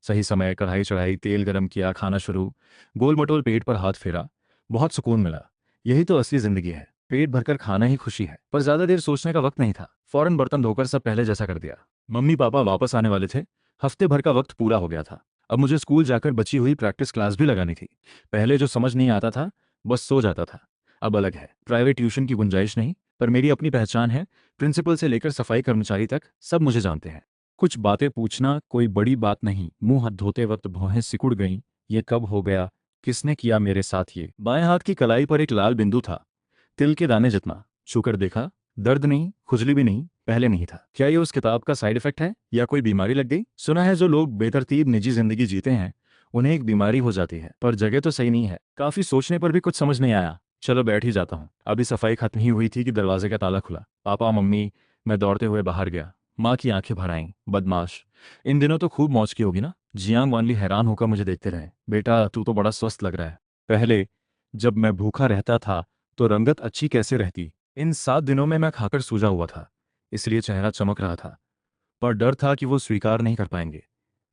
सही समय, कढ़ाई चढ़ाई, तेल गरम किया, खाना शुरू। गोल मटोल पेट पर हाथ फेरा। बहुत सुकून मिला। यही तो असली जिंदगी है। पेट भरकर खाना ही खुशी है। पर ज्यादा देर सोचने का वक्त नहीं था। फौरन बर्तन धोकर सब पहले जैसा कर दिया। मम्मी पापा वापस आने वाले थे। हफ्ते भर का वक्त पूरा हो गया था। अब मुझे स्कूल जाकर बची हुई प्रैक्टिस क्लास भी लगानी थी। पहले जो समझ नहीं आता था, बस सो जाता था। अब अलग है। प्राइवेट ट्यूशन की गुंजाइश नहीं, पर मेरी अपनी पहचान है। प्रिंसिपल से लेकर सफाई कर्मचारी तक सब मुझे जानते हैं। कुछ बातें पूछना कोई बड़ी बात नहीं। मुंह हाथ धोते वक्त भौहें सिकुड़ गईं। ये कब हो गया? किसने किया मेरे साथ ये? बाएं हाथ की कलाई पर एक लाल बिंदु था, तिल के दाने जितना। छूकर देखा, दर्द नहीं, खुजली भी नहीं, पहले नहीं था। क्या ये उस किताब का साइड इफेक्ट है या कोई बीमारी लग गई? सुना है जो लोग बेतरतीब निजी जिंदगी जीते हैं उन्हें एक बीमारी हो जाती है, पर जगह तो सही नहीं है। काफी सोचने पर भी कुछ समझ नहीं आया। चलो बैठ ही जाता हूँ। अभी सफाई खत्म ही हुई थी कि दरवाजे का ताला खुला। पापा, मम्मी। मैं दौड़ते हुए बाहर गया। माँ की आंखें भर आईं। बदमाश, इन दिनों तो खूब मौज की होगी ना? जियांग वानली हैरान होकर मुझे देखते रहे। बेटा, तू तो बड़ा स्वस्थ लग रहा है। पहले जब मैं भूखा रहता था तो रंगत अच्छी कैसे रहती। इन 7 दिनों में मैं खाकर सूजा हुआ था, इसलिए चेहरा चमक रहा था। पर डर था कि वो स्वीकार नहीं कर पाएंगे।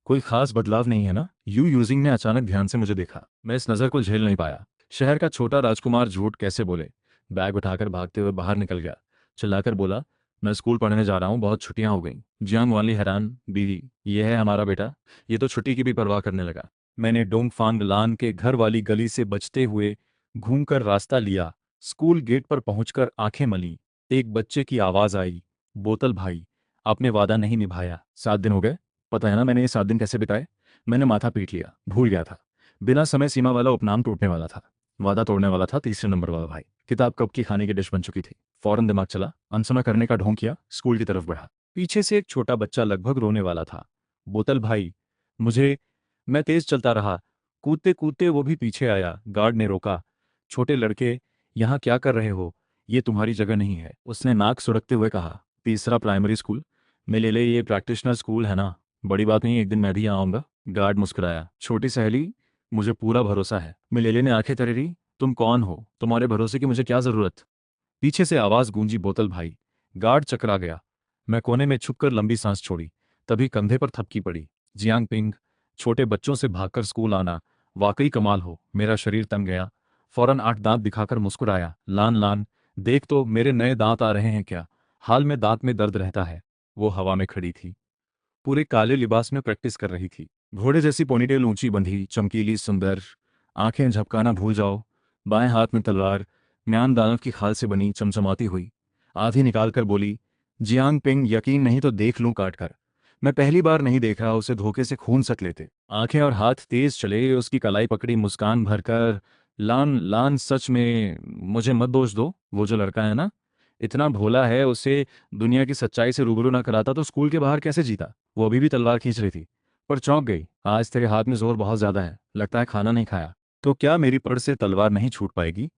कोई खास बदलाव नहीं है ना? यू यूजिंग ने अचानक ध्यान से मुझे देखा। मैं इस नज़र को झेल नहीं पाया। शहर का छोटा राजकुमार झूठ कैसे बोले? बैग उठाकर भागते हुए बाहर निकल गया। चिल्लाकर बोला, मैं स्कूल पढ़ने जा रहा हूँ, बहुत छुट्टियां हो गई। जियांग वाली हैरान, बीवी, ये है हमारा बेटा? ये तो छुट्टी की भी परवाह करने लगा। मैंने डोंगफांग लान के घर वाली गली से बचते हुए घूमकर रास्ता लिया। स्कूल गेट पर पहुंचकर आंखें मली। एक बच्चे की आवाज आई, बोतल भाई, आपने वादा नहीं निभाया। 7 दिन हो गए। पता है ना मैंने ये 7 दिन कैसे बिताए? मैंने माथा पीट लिया, भूल गया था। बिना समय सीमा वाला उपनाम टूटने वाला था। वादा तोड़ने वाला था तीसरे नंबर वाला भाई। किताब कब की खाने की डिश बन चुकी थी। फौरन दिमाग चला, अनसुना करने का ढोंग किया, स्कूल की तरफ बढ़ा। पीछे से एक छोटा बच्चा लगभग रोने वाला था। बोतल भाई, मुझे। मैं तेज चलता रहा। कूदते कूदते वो भी पीछे आया। गार्ड ने रोका। छोटे लड़के, यहाँ क्या कर रहे हो? ये तुम्हारी जगह नहीं है, उसने नाक सुड़कते हुए कहा। तीसरा प्राइमरी स्कूल में ले ले, ये प्रैक्टिशनर स्कूल है ना, बड़ी बात नहीं, एक दिन मैं भी यहाँ आऊंगा। गार्ड मुस्कुराया। छोटी सहेली, मुझे पूरा भरोसा है। मिलेले ने आंखें तरेरी। तुम कौन हो? तुम्हारे भरोसे की मुझे क्या जरूरत? पीछे से आवाज गूंजी, बोतल भाई। गार्ड चकरा गया। मैं कोने में छुपकर लंबी सांस छोड़ी। तभी कंधे पर थपकी पड़ी। जियांग पिंग, छोटे बच्चों से भागकर स्कूल आना वाकई कमाल हो। मेरा शरीर तंग गया। फौरन 8 दांत दिखाकर मुस्कुराया। लान लान, देख तो मेरे नए दांत आ रहे हैं क्या? हाल में दांत में दर्द रहता है। वो हवा में खड़ी थी, पूरे काले लिबास में प्रैक्टिस कर रही थी। घोड़े जैसी पोनीटेल ऊंची बंधी, चमकीली, सुंदर। आंखें झपकाना भूल जाओ। बाएं हाथ में तलवार, म्यान दानव की खाल से बनी, चमचमाती हुई। आधी निकालकर बोली, जियांग पिंग, यकीन नहीं तो देख लूं काट कर। मैं पहली बार नहीं देख रहा उसे धोखे से खून सक लेते। आंखें और हाथ तेज चले, उसकी कलाई पकड़ी, मुस्कान भरकर। लान लान, सच में मुझे मत दोष दो। वो जो लड़का है ना, इतना भोला है, उसे दुनिया की सच्चाई से रूबरू ना कराता तो स्कूल के बाहर कैसे जीता? वो अभी भी तलवार खींच रही थी, पर चौंक गई। आज तेरे हाथ में जोर बहुत ज्यादा है, लगता है खाना नहीं खाया। तो क्या मेरी पड़ से तलवार नहीं छूट पाएगी?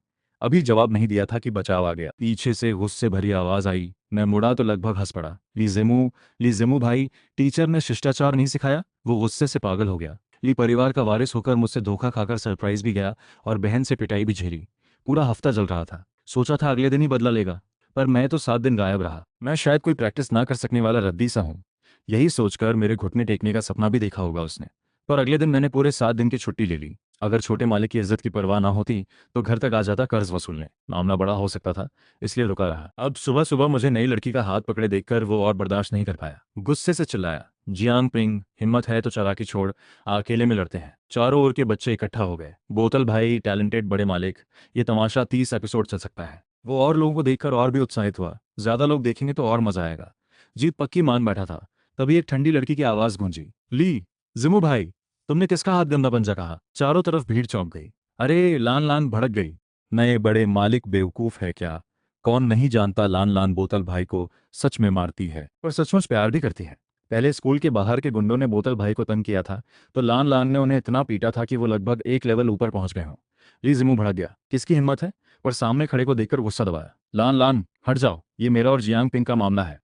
अभी जवाब नहीं दिया था कि बचाव आ गया। पीछे से गुस्से भरी आवाज आई। मैं मुड़ा तो लगभग हंस पड़ा। लीजेमू भाई, टीचर ने शिष्टाचार नहीं सिखाया? वो गुस्से से पागल हो गया। ली परिवार का वारिस होकर मुझसे धोखा खाकर सरप्राइज भी गया और बहन से पिटाई भी झेली। पूरा हफ्ता जल रहा था। सोचा था अगले दिन ही बदला लेगा, पर मैं तो 7 दिन गायब रहा। मैं शायद कोई प्रैक्टिस ना कर सकने वाला रद्दी सा हूँ। यही सोचकर मेरे घुटने टेकने का सपना भी देखा होगा उसने। पर अगले दिन मैंने पूरे 7 दिन की छुट्टी ले ली। अगर छोटे मालिक की इज्जत की परवाह ना होती तो घर तक आ जाता कर्ज वसूलने। मामला बड़ा हो सकता था, इसलिए रुका रहा। अब सुबह सुबह मुझे नई लड़की का हाथ पकड़े देखकर वो और बर्दाश्त नहीं कर पाया। गुस्से से चिल्लाया, जियांग पिंग, हिम्मत है तो चालाकी छोड़, अकेले में लड़ते हैं। चारों ओर के बच्चे इकट्ठा हो गए। बोतल भाई, टैलेंटेड बड़े मालिक, ये तमाशा 30 एपिसोड चल सकता है। वो और लोगों को देखकर और भी उत्साहित हुआ। ज्यादा लोग देखेंगे तो और मजा आएगा। जीत पक्की मान बैठा था। तभी एक ठंडी लड़की की आवाज गूंजी, ली जिमू भाई, तुमने किसका हाथ गंदा पंजा कहा? चारों तरफ भीड़ चौंक गई। अरे लान लान भड़क गई। नए बड़े मालिक बेवकूफ है क्या? कौन नहीं जानता लान लान बोतल भाई को सच में मारती है, पर सचमुच प्यार भी करती है। पहले स्कूल के बाहर के गुंडों ने बोतल भाई को तंग किया था, तो लान लान ने उन्हें इतना पीटा था कि वो लगभग एक लेवल ऊपर पहुंच गए हों। ली जिमू भड़क गया, किसकी हिम्मत है? पर सामने खड़े को देखकर गुस्सा दबाया। लान लान हट जाओ, ये मेरा और जियांग पिंग का मामला है।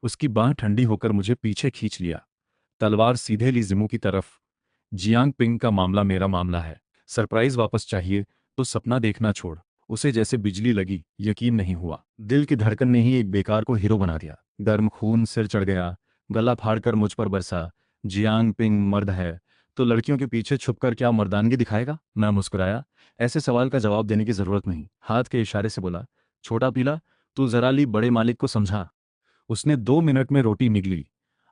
उसकी बांह ठंडी होकर मुझे पीछे खींच लिया, तलवार सीधे ली जिमू की तरफ। जियांग पिंग का मामला मेरा मामला है। सरप्राइज वापस चाहिए तो सपना देखना छोड़। उसे जैसे बिजली लगी, यकीन नहीं हुआ। दिल की धड़कन ने ही एक बेकार को हीरो बना दिया। गर्म खून सिर चढ़ गया, गला फाड़कर मुझ पर बरसा। जियांग पिंग मर्द है तो लड़कियों के पीछे छुपकर क्या मर्दानगी दिखाएगा? मैं मुस्कुराया। ऐसे सवाल का जवाब देने की जरूरत नहीं। हाथ के इशारे से बोला, छोटा पीला, तू जरा ली बड़े मालिक को समझा। उसने 2 मिनट में रोटी निगली,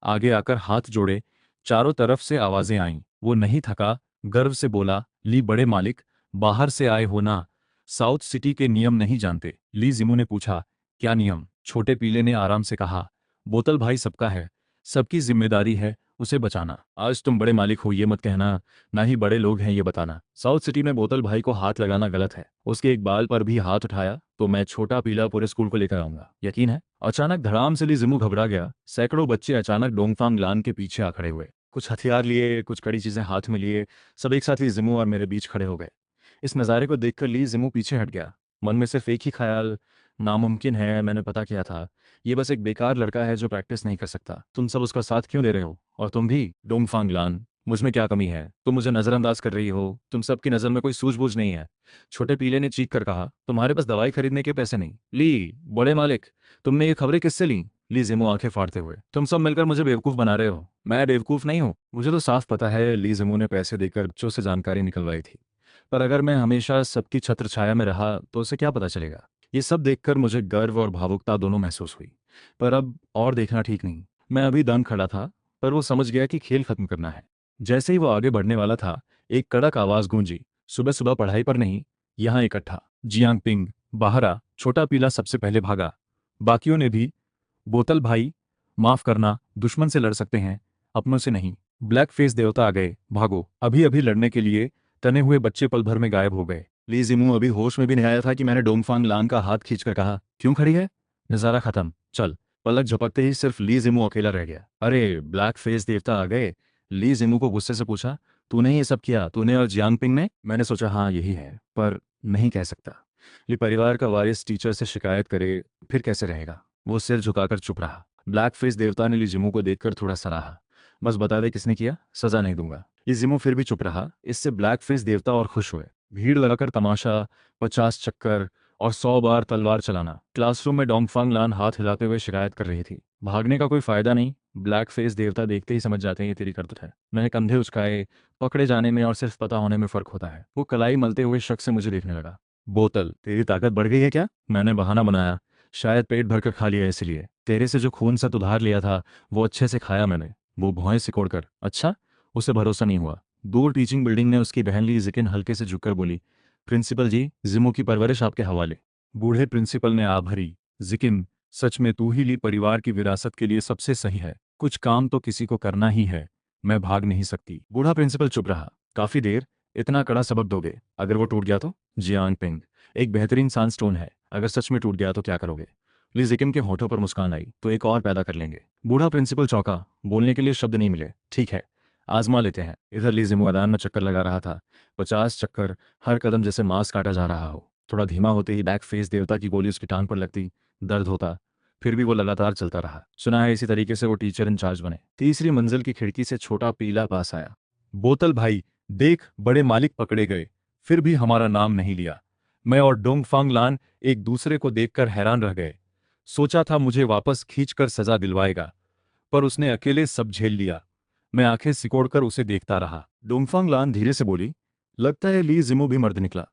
आगे आकर हाथ जोड़े। चारों तरफ से आवाजें आईं। वो नहीं थका, गर्व से बोला, ली बड़े मालिक, बाहर से आए हो ना, साउथ सिटी के नियम नहीं जानते? ली जिमू ने पूछा, क्या नियम? छोटे पीले ने आराम से कहा, बोतल भाई सबका है, सबकी जिम्मेदारी है उसे बचाना। आज तुम बड़े मालिक हो ये मत कहना, ना ही बड़े लोग हैं ये बताना। साउथ सिटी में बोतल भाई को हाथ लगाना गलत है। उसके एक बाल पर भी हाथ उठाया तो मैं छोटा पीला पूरे स्कूल को लेकर आऊंगा, यकीन है? अचानक धड़ाम से ली जिमू घबरा गया। सैकड़ों बच्चे अचानक डोंगफांग लान के पीछे आ खड़े हुए, कुछ हथियार लिए, कुछ कड़ी चीजें हाथ में लिए। सब एक साथ ली जिमू और मेरे बीच खड़े हो गए। इस नज़ारे को देखकर ली जिमू पीछे हट गया। मन में सिर्फ एक ही ख्याल, नामुमकिन है, मैंने पता किया था। ये बस एक बेकार लड़का है जो प्रैक्टिस नहीं कर सकता। तुम सब उसका साथ क्यों दे रहे हो? और तुम भी, डोंगफांग लान, मुझ में क्या कमी है? तुम मुझे नजरअंदाज कर रही हो? तुम सबकी नजर में कोई सूझबूझ नहीं है। छोटे पीले ने चीख कर कहा, तुम्हारे पास दवाई खरीदने के पैसे नहीं। ली बड़े मालिक, तुमने ये खबरें किससे ली? ली जिमू आंखें फाड़ते हुए, तुम सब मिलकर मुझे बेवकूफ बना रहे हो। मैं बेवकूफ नहीं हूँ, मुझे तो साफ पता है। ली जिमू ने पैसे देकर बच्चों से जानकारी निकलवाई थी, पर अगर मैं हमेशा सबकी छत्र छाया में रहा तो उसे क्या पता चलेगा? ये सब देखकर मुझे गर्व और भावुकता दोनों महसूस हुई, पर अब और देखना ठीक नहीं। मैं अभी दम खड़ा था, पर वो समझ गया कि खेल खत्म करना है। जैसे ही वो आगे बढ़ने वाला था, एक कड़क आवाज गूंजी, सुबह सुबह पढ़ाई पर नहीं, यहाँ इकट्ठा। जियांग पिंग, बाहर आ। छोटा पीला सबसे पहले भागा। बाकियों ने भी। बोतल भाई, माफ करना, दुश्मन से लड़ सकते हैं, अपनों से नहीं। ब्लैक फेस देवता आ गए, भागो। अभी अभी लड़ने के लिए तने हुए बच्चे पल भर में गायब हो गए। ली जिमू अभी होश में भी नहीं आया था कि मैंने डोंगफांग लान का हाथ खींचकर कहा, क्यों खड़ी है? नजारा खत्म, चल। पलक झपकते ही सिर्फ ली जिमू अकेला रह गया। अरे ब्लैक फेस देवता आ गए। ली जिमू को गुस्से से पूछा, तूने ये सब किया? तूने और जियांगपिंग ने? मैंने सोचा हाँ यही है, पर नहीं कह सकता। ये परिवार का वारिस टीचर से शिकायत करे फिर कैसे रहेगा? वो सिर झुकाकर चुप रहा। ब्लैक फेस देवता ने लिजिमो को देखकर थोड़ा सराहा। बस बता दे किसने किया, सजा नहीं दूंगा। लिजिमो फिर भी चुप रहा। इससे ब्लैक फेस देवता और खुश हुए। भीड़ लगाकर तमाशा, 50 चक्कर और 100 बार तलवार चलाना। क्लासरूम में डोंगफांग लान हाथ हिलाते हुए शिकायत कर रही थी, भागने का कोई फायदा नहीं। ब्लैक फेस देवता देखते ही समझ जाते हैं ये तेरी करतूत है। मैंने कंधे उचकाए। पकड़े जाने में और सिर्फ पता होने में फर्क होता है। वो कलाई मलते हुए शक से मुझे देखने लगा। बोतल, तेरी ताकत बढ़ गई है क्या? मैंने बहाना बनाया, शायद पेट भरकर खा लिया इसलिए। तेरे से जो खून सत उधार लिया था वो अच्छे से खाया मैंने। वो भौहें सिकोड़कर। अच्छा? उसे भरोसा नहीं हुआ। दूर टीचिंग बिल्डिंग ने उसकी बहन ली जिकिन हल्के से झुककर बोली, प्रिंसिपल जी, जिमो की परवरिश आपके हवाले। बूढ़े प्रिंसिपल ने आ भरी। जिकिन, सच में तू ही ली परिवार की विरासत के लिए सबसे सही है। कुछ काम तो किसी को करना ही है। मैं भाग नहीं सकती। बूढ़ा प्रिंसिपल चुप रहा। काफी देर। इतना कड़ा सबक दोगे? अगर वो टूट गया तो? जियांग पिंग, एक बेहतरीन सैंडस्टोन है, अगर सच में टूट गया तो क्या करोगे? ली जिकिन के होठों पर मुस्कान आई, तो एक और पैदा कर लेंगे। बूढ़ा प्रिंसिपल चौंका। बोलने के लिए शब्द नहीं मिले। ठीक है, आजमा लेते हैं। इधर ली जिमो मैदान में चक्कर लगा रहा था। 50 चक्कर, हर कदम जैसे मांस काटा जा रहा हो। थोड़ा धीमा होते ही बैक फेस देवता की गोली उसकी टांग पर लगती। दर्द होता, फिर भी वो लगातार चलता रहा। सुना है इसी तरीके से वो टीचर इंचार्ज बने। तीसरी मंजिल की खिड़की से छोटा पीला पास आया। बोतल भाई, देख, बड़े मालिक पकड़े गए, फिर भी हमारा नाम नहीं लिया। मैं और डोंगफांग लान एक दूसरे को देखकर हैरान रह गए। सोचा था मुझे वापस खींचकर सजा दिलवाएगा, पर उसने अकेले सब झेल लिया। मैं आंखें सिकोड़कर उसे देखता रहा। डोंगफांग लान धीरे से बोली, लगता है ली जिमो भी मर्द निकला।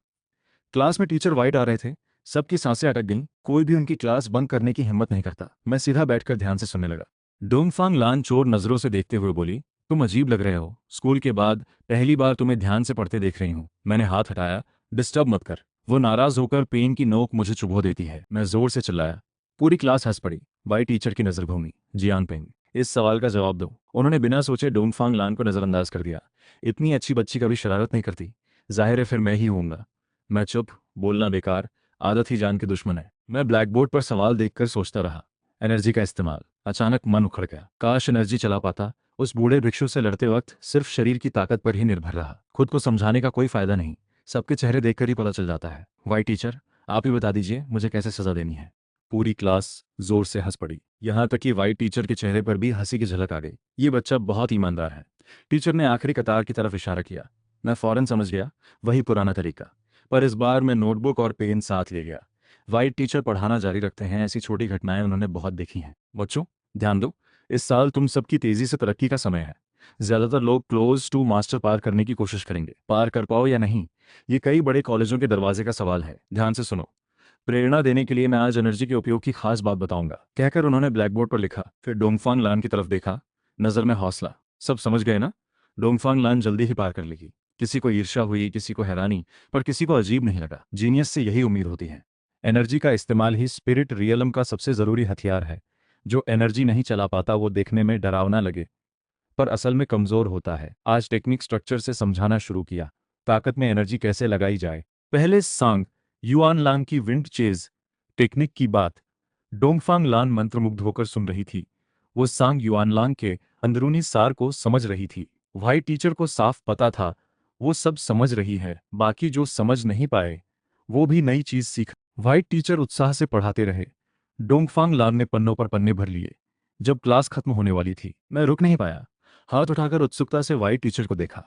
क्लास में टीचर वाइट आ रहे थे। सबकी सांसें अटक गईं। कोई भी उनकी क्लास बंक करने की हिम्मत नहीं करता। मैं सीधा बैठकर ध्यान से सुनने लगा। डोंगफांग लान चोर नजरों से देखते हुए बोली, तुम अजीब लग रहे हो। स्कूल के बाद पहली बार तुम्हें ध्यान से पढ़ते देख रही हूँ। मैंने हाथ हटाया। डिस्टर्ब मत कर। वो नाराज होकर पेन की नोक मुझे चुभो देती है। मैं जोर से चिल्लाया। पूरी क्लास हंस पड़ी। वाइट टीचर की नजर घूमी। जियान पेंग, इस सवाल का जवाब दो। उन्होंने बिना सोचे डोंगफांग लान को नजरअंदाज कर दिया। इतनी अच्छी बच्ची कभी शरारत नहीं करती। जाहिर है फिर मैं ही हूँगा। मैं चुप। बोलना बेकार। आदत ही जान के दुश्मन है। मैं ब्लैक बोर्ड पर सवाल देखकर सोचता रहा। एनर्जी का इस्तेमाल। अचानक मन उखड़ गया। काश एनर्जी चला पाता। उस बूढ़े भिक्षु से लड़ते वक्त सिर्फ शरीर की ताकत पर ही निर्भर रहा। खुद को समझाने का कोई फायदा नहीं। सबके चेहरे देखकर ही पता चल जाता है। वाइट टीचर, आप ही बता दीजिए मुझे कैसे सजा देनी है। पूरी क्लास जोर से हंस पड़ी। यहां तक कि वाइट टीचर के चेहरे पर भी हंसी की झलक आ गई। ये बच्चा बहुत ईमानदार है। टीचर ने आखिरी कतार की तरफ इशारा किया। मैं फौरन समझ गया, वही पुराना तरीका। पर इस बार मैं नोटबुक और पेन साथ ले गया। वाइट टीचर पढ़ाना जारी रखते हैं। ऐसी छोटी घटनाएं उन्होंने बहुत देखी हैं। बच्चों, ध्यान दो। इस साल तुम सबकी तेजी से तरक्की का समय है। ज्यादातर लोग क्लोज टू मास्टर पार करने की कोशिश करेंगे। पार कर पाओ या नहीं, ये कई बड़े कॉलेजों के दरवाजे का सवाल है। ध्यान से सुनो। प्रेरणा देने के लिए मैं आज एनर्जी के उपयोग की खास बात बताऊंगा, कहकर उन्होंने ब्लैक बोर्ड पर लिखा। फिर डोंगफांग लान की तरफ देखा। नजर में हौसला। सब समझ गए ना? डोंगफांग लान जल्दी ही पार कर लेगी। किसी को ईर्ष्या हुई, किसी को हैरानी, पर किसी को अजीब नहीं लगा। जीनियस से यही उम्मीद होती है। एनर्जी का इस्तेमाल ही स्पिरिट रियलम का सबसे जरूरी हथियार है। जो एनर्जी नहीं चला पाता वो देखने में डरावना लगे, पर असल में कमजोर होता है। आज टेक्निक स्ट्रक्चर से समझाना शुरू किया। ताकत में एनर्जी कैसे लगाई जाए। पहले सांग युआन लांग की विंड चेज टेक्निक की बात। डोंगफांग लान मंत्रमुग्ध होकर सुन रही थी। वो सांग युआन लांग के अंदरूनी सार को समझ रही थी। वाइट टीचर को साफ पता था वो सब समझ रही है। बाकी जो समझ नहीं पाए वो भी नई चीज सीख। वाइट टीचर उत्साह से पढ़ाते रहे। डोंगफांग लान ने पन्नों पर पन्ने भर लिए। जब क्लास खत्म होने वाली थी मैं रुक नहीं पाया। हाथ उठाकर उत्सुकता से वाइट टीचर को देखा।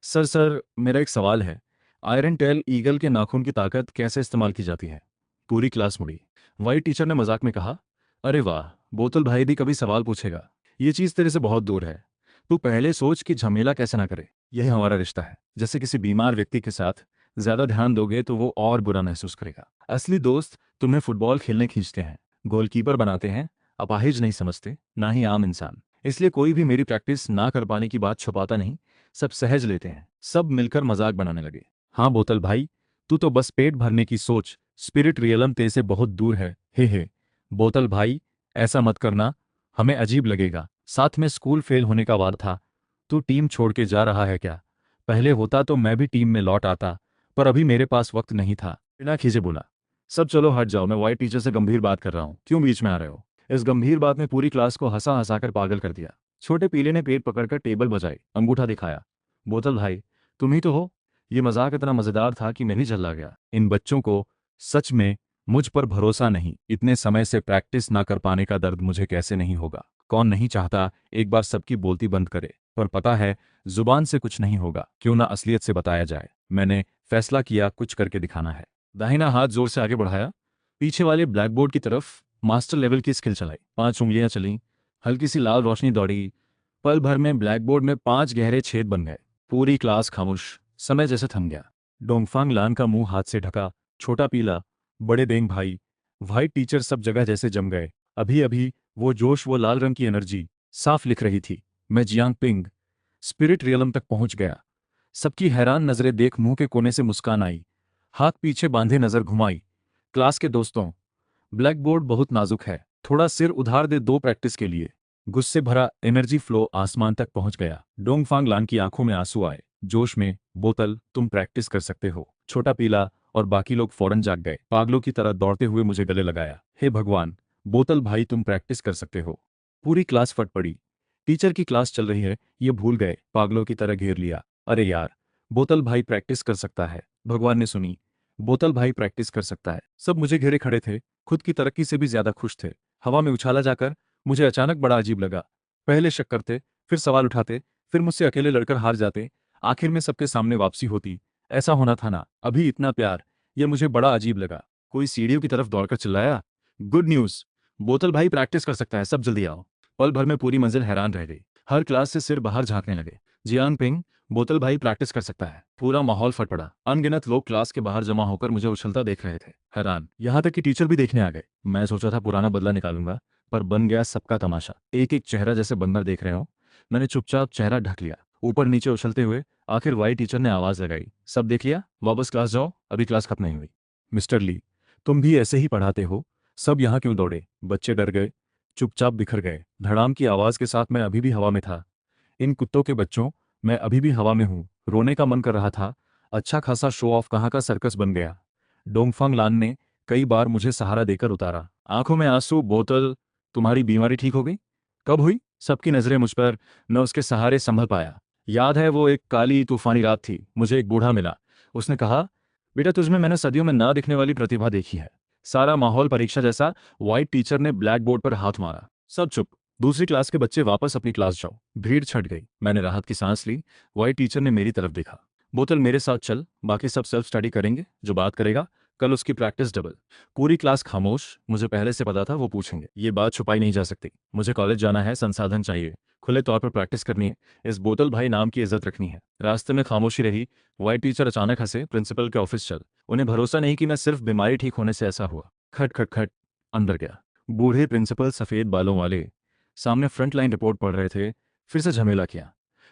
सर, मेरा एक सवाल है। आयरन टेल ईगल के नाखून की ताकत कैसे इस्तेमाल की जाती है? पूरी क्लास मुड़ी। वाइट टीचर ने मजाक में कहा, अरे वाह, बोतल भाई भी कभी सवाल पूछेगा। ये चीज तेरे से बहुत दूर है। तू पहले सोच कि झमेला कैसे ना करे। यही हमारा रिश्ता है। जैसे किसी बीमार व्यक्ति के साथ ज्यादा ध्यान दोगे तो वो और बुरा महसूस करेगा। असली दोस्त तुम्हें फुटबॉल खेलने खींचते हैं, गोलकीपर बनाते हैं, अपाहिज नहीं समझते, ना ही आम इंसान। इसलिए कोई भी मेरी प्रैक्टिस ना कर पाने की बात छुपाता नहीं। सब सहज लेते हैं। सब मिलकर मजाक बनाने लगे। हाँ बोतल भाई, तू तो बस पेट भरने की सोच स्पिरिट रियलम ते से बहुत दूर है। हे बोतल भाई, ऐसा मत करना, हमें अजीब लगेगा। साथ में स्कूल फेल होने का वार था। तू टीम छोड़ के जा रहा है क्या? पहले होता तो मैं भी टीम में लौट आता, पर अभी मेरे पास वक्त नहीं था। बिना खींचे बोला, सब चलो हट जाओ, मैं वाइट टीचर से गंभीर बात कर रहा हूँ, क्यों बीच में आ रहे हो? इस गंभीर बात में पूरी क्लास को हंसा हंसा कर पागल कर दिया। छोटे पीले ने पेट पकड़कर टेबल बजाई, अंगूठा दिखाया। बोतल भाई, तुम ही तो हो। ये मजाक इतना मजेदार था कि मैं ही चला गया। इन बच्चों को सच में मुझ पर भरोसा नहीं। इतने समय से प्रैक्टिस ना कर पाने का दर्द मुझे कैसे नहीं होगा। कौन नहीं चाहता एक बार सबकी बोलती बंद करे, पर पता है जुबान से कुछ नहीं होगा, क्यों ना असलियत से बताया जाए। मैंने फैसला किया, कुछ करके दिखाना है। दाहिना हाथ जोर से आगे बढ़ाया, पीछे वाले ब्लैकबोर्ड की तरफ मास्टर लेवल की स्किल चलाई। 5 उंगलियां चलीं, हल्की सी लाल रोशनी दौड़ी। पल भर में ब्लैकबोर्ड में 5 गहरे छेद बन गए। पूरी क्लास खामोश, समय जैसे थम गया। डोंगफांग लान का मुंह हाथ से ढका। छोटा पीला, बड़े देंग भाई, व्हाइट टीचर सब जगह जैसे जम गए। अभी अभी वो जोश, वो लाल रंग की एनर्जी साफ लिख रही थी। मैं जियांग पिंग स्पिरिट रियलम तक पहुंच गया। सबकी हैरान नजरें देख मुंह के कोने से मुस्कान आई। हाथ पीछे बांधे नजर घुमाई। क्लास के दोस्तों, ब्लैक बोर्ड बहुत नाजुक है, थोड़ा सिर उधार दे दो प्रैक्टिस के लिए। गुस्से भरा एनर्जी फ्लो आसमान तक पहुंच गया। डोंगफांग लान की आंखों में आंसू आए। जोश में, बोतल तुम प्रैक्टिस कर सकते हो। छोटा पीला और बाकी लोग फौरन जाग गए, पागलों की तरह दौड़ते हुए मुझे गले लगाया। हे भगवान, बोतल भाई तुम प्रैक्टिस कर सकते हो। पूरी क्लास फट पड़ी। टीचर की क्लास चल रही है, ये भूल गए, पागलों की तरह घेर लिया। अरे यार, बोतल भाई प्रैक्टिस कर सकता है। भगवान ने सुनी, बोतल भाई प्रैक्टिस कर सकता है। सब मुझे घेरे खड़े थे, खुद की तरक्की से भी ज्यादा खुश थे। हवा में उछाला जाकर मुझे अचानक बड़ा अजीब लगा। पहले शक करते, फिर सवाल उठाते, फिर मुझसे अकेले लड़कर हार जाते, आखिर में सबके सामने वापसी होती। ऐसा होना था ना, अभी इतना प्यार। यह मुझे बड़ा अजीब लगा। कोई सीढ़ियों की तरफ दौड़कर चिल्लाया, गुड न्यूज, बोतल भाई प्रैक्टिस कर सकता है, सब जल्दी आओ। पल भर में पूरी मंजिल हैरान रह गई। हर क्लास से सिर बाहर झांकने लगे। जियांग पिंग, बोतल भाई प्रैक्टिस कर सकता है। पूरा माहौल फट पड़ा। अनगिनत लोग क्लास के बाहर जमा होकर मुझे उछलता देख रहे थे, हैरान। यहाँ तक कि टीचर भी देखने आ गए। मैं सोचा था पुराना बदला निकालूंगा, पर बन गया सबका तमाशा। एक एक चेहरा जैसे बंदर देख रहे हो। मैंने चुपचाप चेहरा ढक लिया। ऊपर नीचे उछलते हुए आखिर वाई टीचर ने आवाज लगाई, सब देख लिया, वापस क्लास जाओ, अभी क्लास खत्म नहीं हुई। मिस्टर ली, तुम भी ऐसे ही पढ़ाते हो? सब यहाँ क्यों दौड़े? बच्चे डर गए, चुपचाप बिखर गए। धड़ाम की आवाज के साथ मैं अभी भी हवा में था। इन कुत्तों के बच्चों, मैं अभी भी हवा में हूँ। रोने का मन कर रहा था। अच्छा खासा शो ऑफ कहाँ का सर्कस बन गया। डोंगफांग लान ने कई बार मुझे सहारा देकर उतारा। आंखों में आंसू, बोतल तुम्हारी बीमारी ठीक हो गई? कब हुई? सबकी नजरें मुझ पर। मैं उसके सहारे संभल पाया। याद है वो एक काली तूफानी रात थी। मुझे एक बूढ़ा मिला। उसने कहा, बेटा तुझमें मैंने सदियों में ना दिखने वाली प्रतिभा देखी है। सारा माहौल परीक्षा जैसा। व्हाइट टीचर ने ब्लैक बोर्ड पर हाथ मारा। सब चुप। दूसरी क्लास के बच्चे वापस अपनी क्लास जाओ। भीड़ छट गई। मैंने राहत की सांस ली। व्हाइट टीचर ने मेरी तरफ देखा, बोतल मेरे साथ चल, बाकी सब सेल्फ स्टडी करेंगे, जो बात करेगा कल उसकी प्रैक्टिस डबल। पूरी क्लास खामोश। मुझे पहले से पता था वो पूछेंगे। ये बात छुपाई नहीं जा सकती। मुझे कॉलेज जाना है, संसाधन चाहिए, खुले तौर पर प्रैक्टिस करनी है, इस बोतल भाई नाम की इज्जत रखनी है। रास्ते में खामोशी रही। व्हाइट टीचर अचानक हंसे, प्रिंसिपल के ऑफिस चल। उन्हें भरोसा नहीं कि मैं सिर्फ बीमारी ठीक होने से ऐसा हुआ। खट खट खट, अंदर गया। बूढ़े प्रिंसिपल सफेद बालों वाले सामने फ्रंट लाइन रिपोर्ट पढ़ रहे थे। फिर से झमेला किया।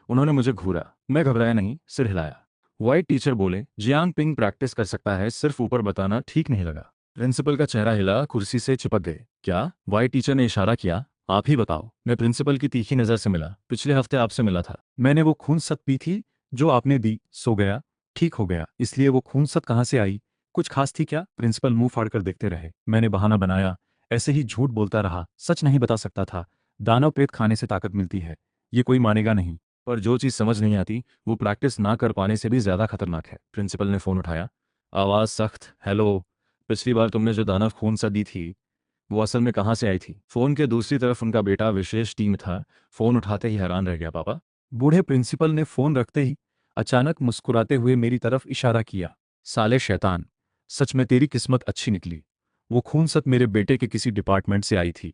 उन्होंने मुझे घूरा। मैं घबराया नहीं, सिर हिलाया। व्हाइट टीचर बोले, जियांग पिंग प्रैक्टिस कर सकता है, सिर्फ ऊपर बताना ठीक नहीं लगा। प्रिंसिपल का चेहरा हिला, कुर्सी से चिपक गए। क्या? व्हाइट टीचर ने इशारा किया, आप ही बताओ। मैं प्रिंसिपल की तीखी नजर से मिला। पिछले हफ्ते आपसे मिला था। मैंने वो खून सत पी थी जो आपने दी, सो गया, ठीक हो गया। इसलिए वो खून सत कहाँ से आई? कुछ खास थी क्या? प्रिंसिपल मुंह फाड़कर देखते रहे। मैंने बहाना बनाया, ऐसे ही झूठ बोलता रहा, सच नहीं बता सकता था। दानव प्रेत खाने से ताकत मिलती है, ये कोई मानेगा नहीं। पर जो चीज समझ नहीं आती वो प्रैक्टिस ना कर पाने से भी ज्यादा खतरनाक है। प्रिंसिपल ने फोन उठाया, आवाज सख्त, हेलो, पिछली बार तुमने जो दानव खून सा दी थी वो असल में कहाँ से आई थी? फोन के दूसरी तरफ उनका बेटा विशेष टीम था। फोन उठाते ही हैरान रह गया। पापा? बूढ़े प्रिंसिपल ने फोन रखते ही अचानक मुस्कुराते हुए मेरी तरफ इशारा किया, साले शैतान, सच में तेरी किस्मत अच्छी निकली। वो खून सत मेरे बेटे के किसी डिपार्टमेंट से आई थी,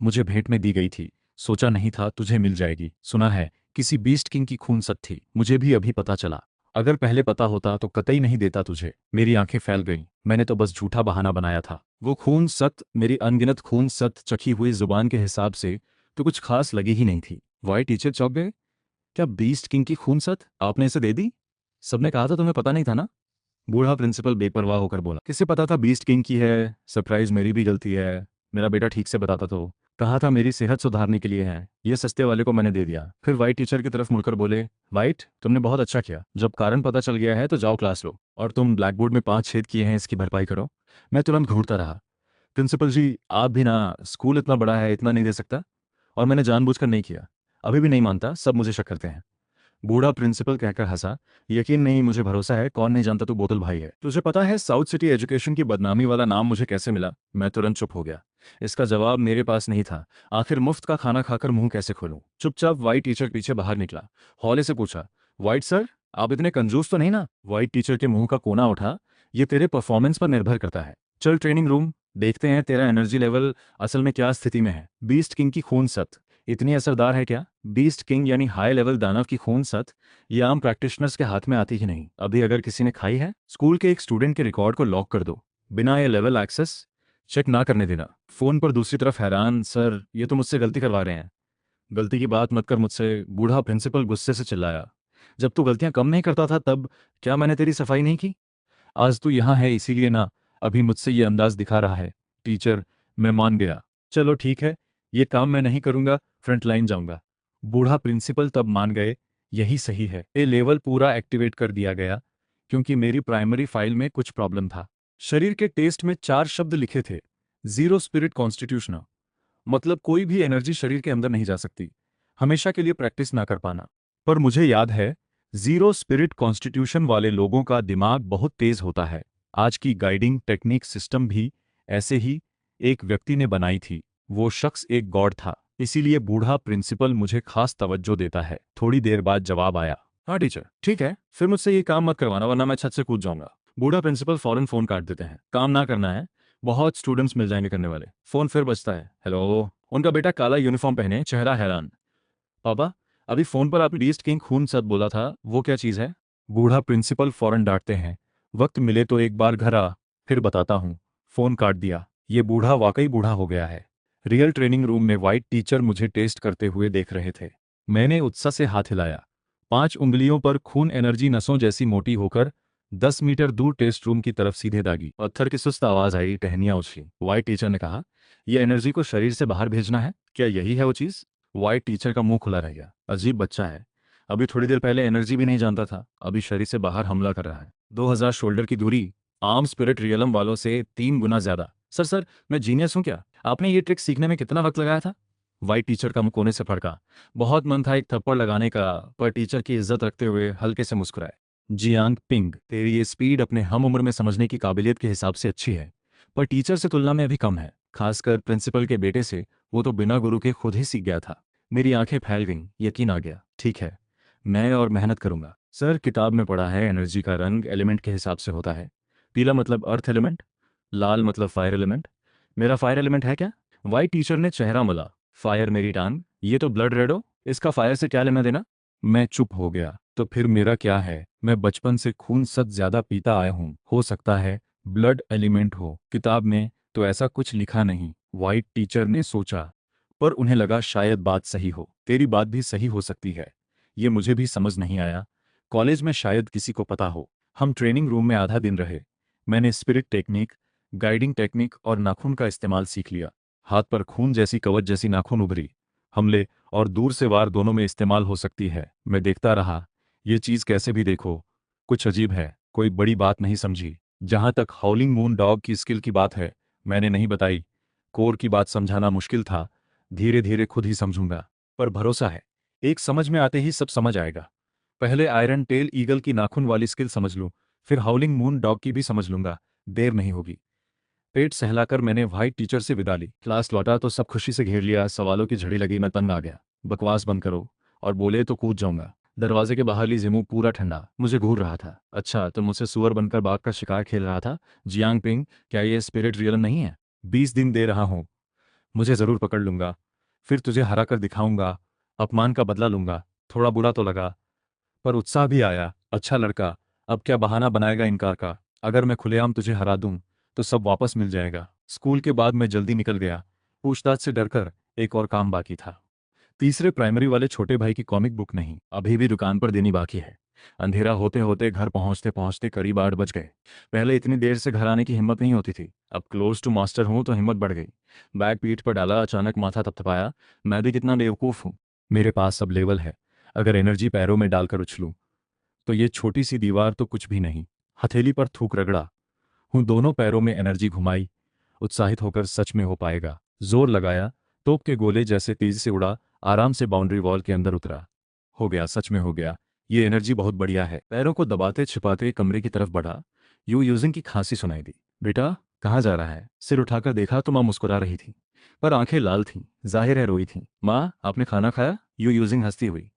मुझे भेंट में दी गई थी। सोचा नहीं था तुझे मिल जाएगी। सुना है किसी बीस्ट किंग की खून सत थी, मुझे भी अभी पता चला। अगर पहले पता होता तो कतई नहीं देता तुझे। मेरी आंखें फैल गईं। मैंने तो बस झूठा बहाना बनाया था। वो खून सत, मेरी अनगिनत खून सत चखी हुई जुबान के हिसाब से तो कुछ खास लगी ही नहीं थी। वाई टीचर चौंक गए। क्या बीस्ट किंग की खून सत आपने इसे दे दी? सबने कहा था तुम्हें पता नहीं था ना? बूढ़ा प्रिंसिपल बेपरवाह होकर बोला, किसे पता था बीस्ट किंग की है, सरप्राइज मेरी भी गलती है। मेरा बेटा ठीक से बताता तो। कहा था मेरी सेहत सुधारने के लिए है, ये सस्ते वाले को मैंने दे दिया। फिर वाइट टीचर की तरफ मुड़कर बोले, वाइट तुमने बहुत अच्छा किया, जब कारण पता चल गया है तो जाओ क्लास लो, और तुम ब्लैक बोर्ड में 5 छेद किए हैं इसकी भरपाई करो। मैं तुरंत घूरता रहा, प्रिंसिपल जी आप भी ना, स्कूल इतना बड़ा है, इतना नहीं दे सकता, और मैंने जानबूझकर नहीं किया। अभी भी नहीं मानता, सब मुझे शक करते हैं। बूढ़ा प्रिंसिपल कहकर हंसा, यकीन नहीं, मुझे भरोसा है, कौन नहीं जानता तू बोतल भाई है। तुझे पता है साउथ सिटी एजुकेशन की बदनामी वाला नाम मुझे कैसे मिला? मैं तुरंत चुप हो गया। इसका जवाब मेरे पास नहीं था। आखिर मुफ्त का खाना खाकर मुंह कैसे खोलूं? चुपचाप वाइट टीचर पीछे बाहर निकला। हौले से पूछा, वाइट सर आप इतने कंजूस तो नहीं ना? वाइट टीचर के मुंह का कोना उठा, ये तेरे परफॉर्मेंस पर निर्भर करता है। चल ट्रेनिंग रूम, देखते हैं तेरा एनर्जी लेवल असल में क्या स्थिति में है। बीस्ट किंग की खून सत इतनी असरदार है क्या? बीस्ट किंग यानी हाई लेवल दानव की खून सत ये आम प्रैक्टिशनर्स के हाथ में आती ही नहीं। अभी अगर किसी ने खाई है, स्कूल के एक स्टूडेंट के रिकॉर्ड को लॉक कर दो, बिना ये लेवल एक्सेस चेक ना करने देना। फोन पर दूसरी तरफ हैरान, सर ये तो मुझसे गलती करवा रहे हैं। गलती की बात मत कर मुझसे, बूढ़ा प्रिंसिपल गुस्से से चिल्लाया। जब तू गलतियां कम नहीं करता था तब क्या मैंने तेरी सफाई नहीं की? आज तू यहाँ है इसीलिए ना अभी मुझसे ये अंदाज दिखा रहा है। टीचर मैं मान गया, चलो ठीक है, ये काम मैं नहीं करूंगा, फ्रंट लाइन जाऊंगा। बूढ़ा प्रिंसिपल तब मान गए, यही सही है। ये लेवल पूरा एक्टिवेट कर दिया गया क्योंकि मेरी प्राइमरी फाइल में कुछ प्रॉब्लम था। शरीर के टेस्ट में 4 शब्द लिखे थे, जीरो स्पिरिट कॉन्स्टिट्यूशन, मतलब कोई भी एनर्जी शरीर के अंदर नहीं जा सकती, हमेशा के लिए प्रैक्टिस ना कर पाना। पर मुझे याद है, जीरो स्पिरिट कॉन्स्टिट्यूशन वाले लोगों का दिमाग बहुत तेज होता है। आज की गाइडिंग टेक्निक सिस्टम भी ऐसे ही एक व्यक्ति ने बनाई थी। वो शख्स एक गॉड था, इसीलिए बूढ़ा प्रिंसिपल मुझे खास तवज्जो देता है। थोड़ी देर बाद जवाब आया, हाँ टीचर ठीक है, फिर मुझसे ये काम मत करवाना वरना मैं छत से कूद जाऊंगा। बूढ़ा प्रिंसिपल फौरन फोन काट देते हैं, काम ना करना है, बहुत स्टूडेंट्स मिल जाएंगे करने वाले। फोन फिर बजता है, हेलो। उनका बेटा काला यूनिफॉर्म पहने, चेहरा हैरान, पापा अभी फोन पर आपने बीस्ट किंग खून सत बोला था, वो क्या चीज़ है? बूढ़ा प्रिंसिपल फौरन डांटते हैं, वक्त मिले तो एक बार घर आ, फिर बताता हूँ। फोन काट दिया। ये बूढ़ा वाकई बूढ़ा हो गया है। रियल ट्रेनिंग रूम में वाइट टीचर मुझे टेस्ट करते हुए देख रहे थे। मैंने उत्साह से हाथ हिलाया, 5 उंगलियों पर खून एनर्जी नसों जैसी मोटी होकर 10 मीटर दूर टेस्ट रूम की तरफ सीधे दागी। पत्थर की सुस्त आवाज आई, टहनियां उछली। वाइट टीचर ने कहा, यह एनर्जी को शरीर से बाहर भेजना है, क्या यही है वो चीज़? वाइट टीचर का मुंह खुला रह गया। अजीब बच्चा है, अभी थोड़ी देर पहले एनर्जी भी नहीं जानता था, अभी शरीर से बाहर हमला कर रहा है। 2000 शोल्डर की दूरी, आर्म स्पिरिट रियलम वालों से 3 गुना ज्यादा। सर मैं जीनियस हूं क्या? आपने ये ट्रिक सीखने में कितना वक्त लगाया था? वाइट टीचर का मुंह कोने से फड़का। बहुत मन था एक थप्पड़ लगाने का, पर टीचर की इज्जत रखते हुए हल्के से मुस्कुराए। जियांग पिंग, तेरी ये स्पीड अपने हम उम्र में समझने की काबिलियत के हिसाब से अच्छी है, पर टीचर से तुलना में अभी कम है, खासकर प्रिंसिपल के बेटे से। वो तो बिना गुरु के खुद ही सीख गया था। मेरी आंखें फैल गईं, यकीन आ गया। ठीक है, मैं और मेहनत करूंगा। सर किताब में पढ़ा है एनर्जी का रंग एलिमेंट के हिसाब से होता है। पीला मतलब अर्थ एलिमेंट, लाल मतलब फायर एलिमेंट। मेरा फायर एलिमेंट है क्या? वाइट टीचर ने चेहरा मला। फायर मेरी टांग, ये तो ब्लड रेड हो, इसका फायर से क्या लेना देना? मैं चुप हो गया। तो फिर मेरा क्या है? मैं बचपन से खून सत ज्यादा पीता आया हूँ, हो सकता है ब्लड एलिमेंट हो, किताब में तो ऐसा कुछ लिखा नहीं। वाइट टीचर ने सोचा, पर उन्हें लगा शायद बात सही हो। तेरी बात भी सही हो सकती है, ये मुझे भी समझ नहीं आया। कॉलेज में शायद किसी को पता हो। हम ट्रेनिंग रूम में आधा दिन रहे। मैंने स्पिरिट टेक्निक, गाइडिंग टेक्निक और नाखून का इस्तेमाल सीख लिया। हाथ पर खून जैसी कवच जैसी नाखून उभरी, हमले और दूर से वार दोनों में इस्तेमाल हो सकती है। मैं देखता रहा, ये चीज़ कैसे भी देखो कुछ अजीब है, कोई बड़ी बात नहीं समझी। जहां तक हाउलिंग मून डॉग की स्किल की बात है, मैंने नहीं बताई। कोर की बात समझाना मुश्किल था, धीरे धीरे खुद ही समझूंगा। पर भरोसा है, एक समझ में आते ही सब समझ आएगा। पहले आयरन टेल ईगल की नाखून वाली स्किल समझ लूं, फिर हाउलिंग मून डॉग की भी समझ लूंगा, देर नहीं होगी। पेट सहलाकर मैंने व्हाइट टीचर से विदा ली। क्लास लौटा तो सब खुशी से घेर लिया, सवालों की झड़ी लगी, मैं तंग आ गया। बकवास बंद करो, और बोले तो कूद जाऊंगा। दरवाजे के बाहर ली जिमू पूरा ठंडा, मुझे घूर रहा था। अच्छा तो मुझसे सुअर बनकर बाघ का शिकार खेल रहा था? जियांग पिंग, क्या ये स्पिरिट रियल नहीं है? 20 दिन दे रहा हूँ, मुझे जरूर पकड़ लूंगा, फिर तुझे हरा कर दिखाऊंगा, अपमान का बदला लूंगा। थोड़ा बुरा तो लगा, पर उत्साह भी आया। अच्छा लड़का, अब क्या बहाना बनाएगा इनकार का? अगर मैं खुलेआम तुझे हरा दूं तो सब वापस मिल जाएगा। स्कूल के बाद मैं जल्दी निकल गया, पूछताछ से डरकर। एक और काम बाकी था, तीसरे प्राइमरी वाले छोटे भाई की कॉमिक बुक नहीं, अभी भी दुकान पर देनी बाकी है। अंधेरा होते होते घर पहुंचते पहुंचते करीब 8 बज गए। पहले इतनी देर से घर आने की हिम्मत नहीं होती थी, अब क्लोज टू मास्टर हूं तो हिम्मत बढ़ गई। बैग पीठ पर डाला, अचानक माथा थपथपाया। मैं भी कितना बेवकूफ़ हूँ। मेरे पास सब लेवल है, अगर एनर्जी पैरों में डालकर उछलूं तो ये छोटी सी दीवार तो कुछ भी नहीं। हथेली पर थूक रगड़ा हूँ, दोनों पैरों में एनर्जी घुमाई। उत्साहित होकर सच में हो पाएगा। जोर लगाया, तोप के गोले जैसे तेजी से उड़ा, आराम से बाउंड्री वॉल के अंदर उतरा। हो गया, सच में हो गया। ये एनर्जी बहुत बढ़िया है। पैरों को दबाते छिपाते कमरे की तरफ बढ़ा। यूजिंग की खांसी सुनाई दी। बेटा, कहाँ जा रहा है? सिर उठाकर देखा तो माँ मुस्कुरा रही थी, पर आंखें लाल थीं, जाहिर है रोई थीं। माँ, आपने खाना खाया? यूजिंग हंसती हुई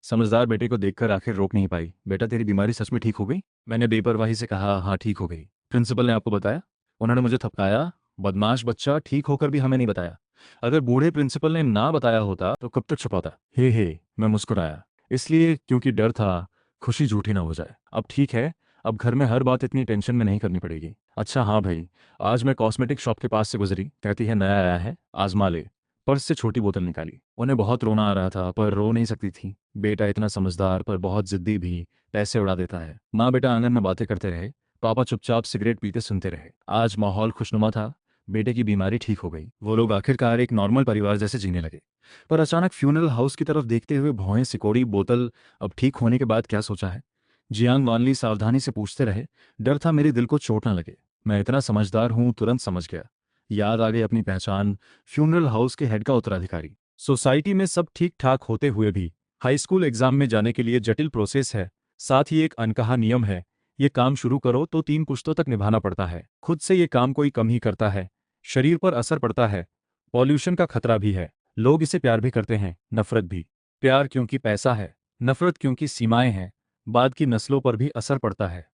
समझदार बेटे को देखकर आखिर रोक नहीं पाई। बेटा, तेरी बीमारी सच में ठीक हो गई? मैंने बेपरवाही से कहा, हाँ ठीक हो गई। प्रिंसिपल ने आपको बताया? उन्होंने मुझे थपकाया। बदमाश बच्चा, ठीक होकर भी हमें नहीं बताया। अगर बूढ़े प्रिंसिपल ने ना बताया होता तो कब तक छुपाता? हे, मैं मुस्कुराया, इसलिए क्योंकि डर था खुशी झूठी ना हो जाए। अब ठीक है, अब घर में हर बात इतनी टेंशन में नहीं करनी पड़ेगी। अच्छा हाँ भाई, आज मैं कॉस्मेटिक शॉप के पास से गुजरी, कहती है नया आया है, आजमा ले। पर्स से छोटी बोतल निकाली। उन्हें बहुत रोना आ रहा था पर रो नहीं सकती थी। बेटा इतना समझदार पर बहुत जिद्दी भी, पैसे उड़ा देता है। माँ बेटा आंगन में बातें करते रहे, पापा चुपचाप सिगरेट पीते सुनते रहे। आज माहौल खुशनुमा था। बेटे की बीमारी ठीक हो गई, वो लोग आखिरकार एक नॉर्मल परिवार जैसे जीने लगे। पर अचानक फ्यूनरल हाउस की तरफ देखते हुए भौहें सिकोड़ी। बोतल अब ठीक होने के बाद क्या सोचा है? जियांग वानली सावधानी से पूछते रहे। डर था मेरे दिल को चोट न लगे। मैं इतना समझदार हूं, तुरंत समझ गया। याद आ गई अपनी पहचान, फ्यूनरल हाउस के हेड का उत्तराधिकारी। सोसाइटी में सब ठीक ठाक होते हुए भी हाई स्कूल एग्जाम में जाने के लिए जटिल प्रोसेस है। साथ ही एक अनकहा नियम है, ये काम शुरू करो तो 3 पुश्तों तक निभाना पड़ता है। खुद से ये काम कोई कम ही करता है, शरीर पर असर पड़ता है, पॉल्यूशन का खतरा भी है। लोग इसे प्यार भी करते हैं, नफरत भी। प्यार क्योंकि पैसा है, नफरत क्योंकि सीमाएं हैं, बाद की नस्लों पर भी असर पड़ता है।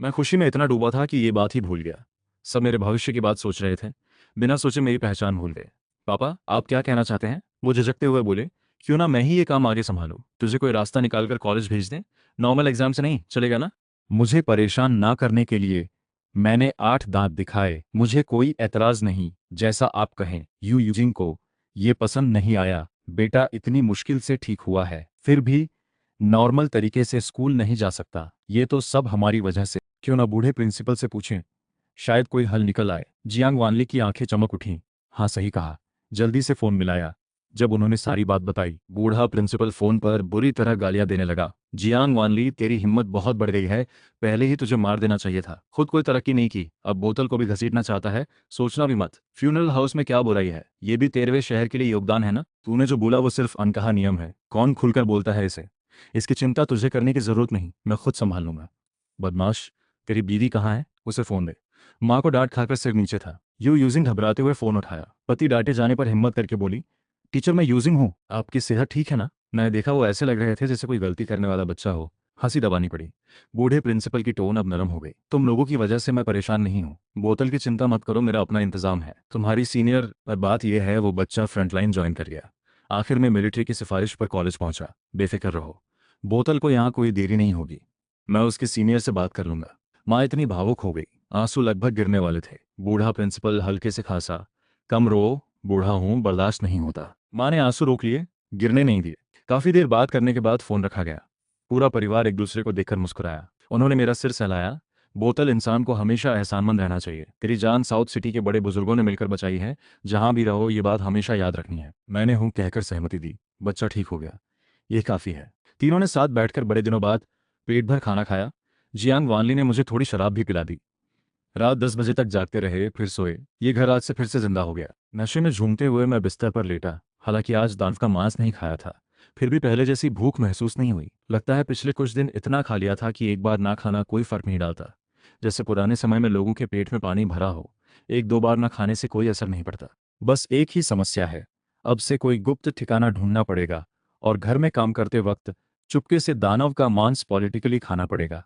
मैं खुशी में इतना डूबा था कि ये बात ही भूल गया। सब मेरे भविष्य की बात सोच रहे थे, बिना सोचे मेरी पहचान भूल गए। पापा, आप क्या कहना चाहते हैं? वो झिझकते हुए बोले, क्यों ना मैं ही ये काम आगे संभालूं? तुझे कोई रास्ता निकालकर कॉलेज भेज दें? नॉर्मल एग्जाम से नहीं चलेगा ना? मुझे परेशान ना करने के लिए मैंने 8 दांत दिखाए। मुझे कोई एतराज नहीं, जैसा आप कहें। यूजिंग को ये पसंद नहीं आया। बेटा इतनी मुश्किल से ठीक हुआ है, फिर भी नॉर्मल तरीके से स्कूल नहीं जा सकता। ये तो सब हमारी वजह से। क्यों ना बूढ़े प्रिंसिपल से पूछें, शायद कोई हल निकल आए। जियांग वानली की आंखें चमक उठीं। हाँ सही कहा। जल्दी से फोन मिलाया। जब उन्होंने सारी बात बताई, बूढ़ा प्रिंसिपल फोन पर बुरी तरह गालियां देने लगा। जियांग वानली, तेरी हिम्मत बहुत बढ़ गई है, पहले ही तुझे मार देना चाहिए था। खुद कोई तरक्की नहीं की, अब बोतल को भी घसीटना चाहता है। सोचना भी मत। फ्यूनरल हाउस में क्या बुराई है? ये भी 13वें शहर के लिए योगदान है ना? तूने जो बोला वो सिर्फ अनकहा नियम है, कौन खुलकर बोलता है इसे? इसकी चिंता तुझे करने की जरूरत नहीं, मैं खुद संभाल लूंगा। बदमाश, तेरी बीवी कहाँ है? उसे फोन दे। माँ को डांट खाकर सिर नीचे था। यूजिंग घबराते हुए फोन उठाया। पति डांटे जाने पर हिम्मत करके बोली, टीचर मैं यूजिंग हूँ, आपकी सेहत ठीक है ना? मैंने देखा वो ऐसे लग रहे थे जैसे कोई गलती करने वाला बच्चा हो। हंसी दबानी पड़ी। बूढ़े प्रिंसिपल की टोन अब नरम हो गई। तुम लोगों की वजह से मैं परेशान नहीं हूँ, बोतल की चिंता मत करो, मेरा अपना इंतजाम है। तुम्हारी सीनियर पर बात यह है, वो बच्चा फ्रंटलाइन ज्वाइन कर गया, आखिर में मिलिट्री की सिफारिश पर कॉलेज पहुंचा। बेफिक्र रहो, बोतल को यहाँ कोई देरी नहीं होगी, मैं उसके सीनियर से बात कर लूंगा। माँ इतनी भावुक हो गई, आंसू लगभग गिरने वाले थे। बूढ़ा प्रिंसिपल हल्के से खांसा, कम रो, बूढ़ा हूं, बर्दाश्त नहीं होता। माँ ने आंसू रोक लिए, गिरने नहीं दिए। काफी देर बात करने के बाद फोन रखा गया। पूरा परिवार एक दूसरे को देखकर मुस्कुराया। उन्होंने मेरा सिर सहलाया। बोतल, इंसान को हमेशा एहसानमंद रहना चाहिए। तेरी जान साउथ सिटी के बड़े बुजुर्गों ने मिलकर बचाई है। जहां भी रहो ये बात हमेशा याद रखनी है। मैंने हूं कहकर सहमति दी। बच्चा ठीक हो गया, ये काफी है। तीनों ने साथ बैठकर बड़े दिनों बाद पेट भर खाना खाया। जियांग वानली ने मुझे थोड़ी शराब भी पिला दी। रात 10 बजे तक जागते रहे, फिर सोए। ये घर आज से फिर से जिंदा हो गया। नशे में झूमते हुए मैं बिस्तर पर लेटा। हालांकि आज दांत का मांस नहीं खाया था, फिर भी पहले जैसी भूख महसूस नहीं हुई। लगता है पिछले कुछ दिन इतना खा लिया था कि एक बार ना खाना कोई फर्क नहीं डालता। जैसे पुराने समय में लोगों के पेट में पानी भरा हो, 1-2 बार ना खाने से कोई असर नहीं पड़ता। बस एक ही समस्या है, अब से कोई गुप्त ठिकाना ढूंढना पड़ेगा और घर में काम करते वक्त चुपके से दानव का मांस पॉलिटिकली खाना पड़ेगा।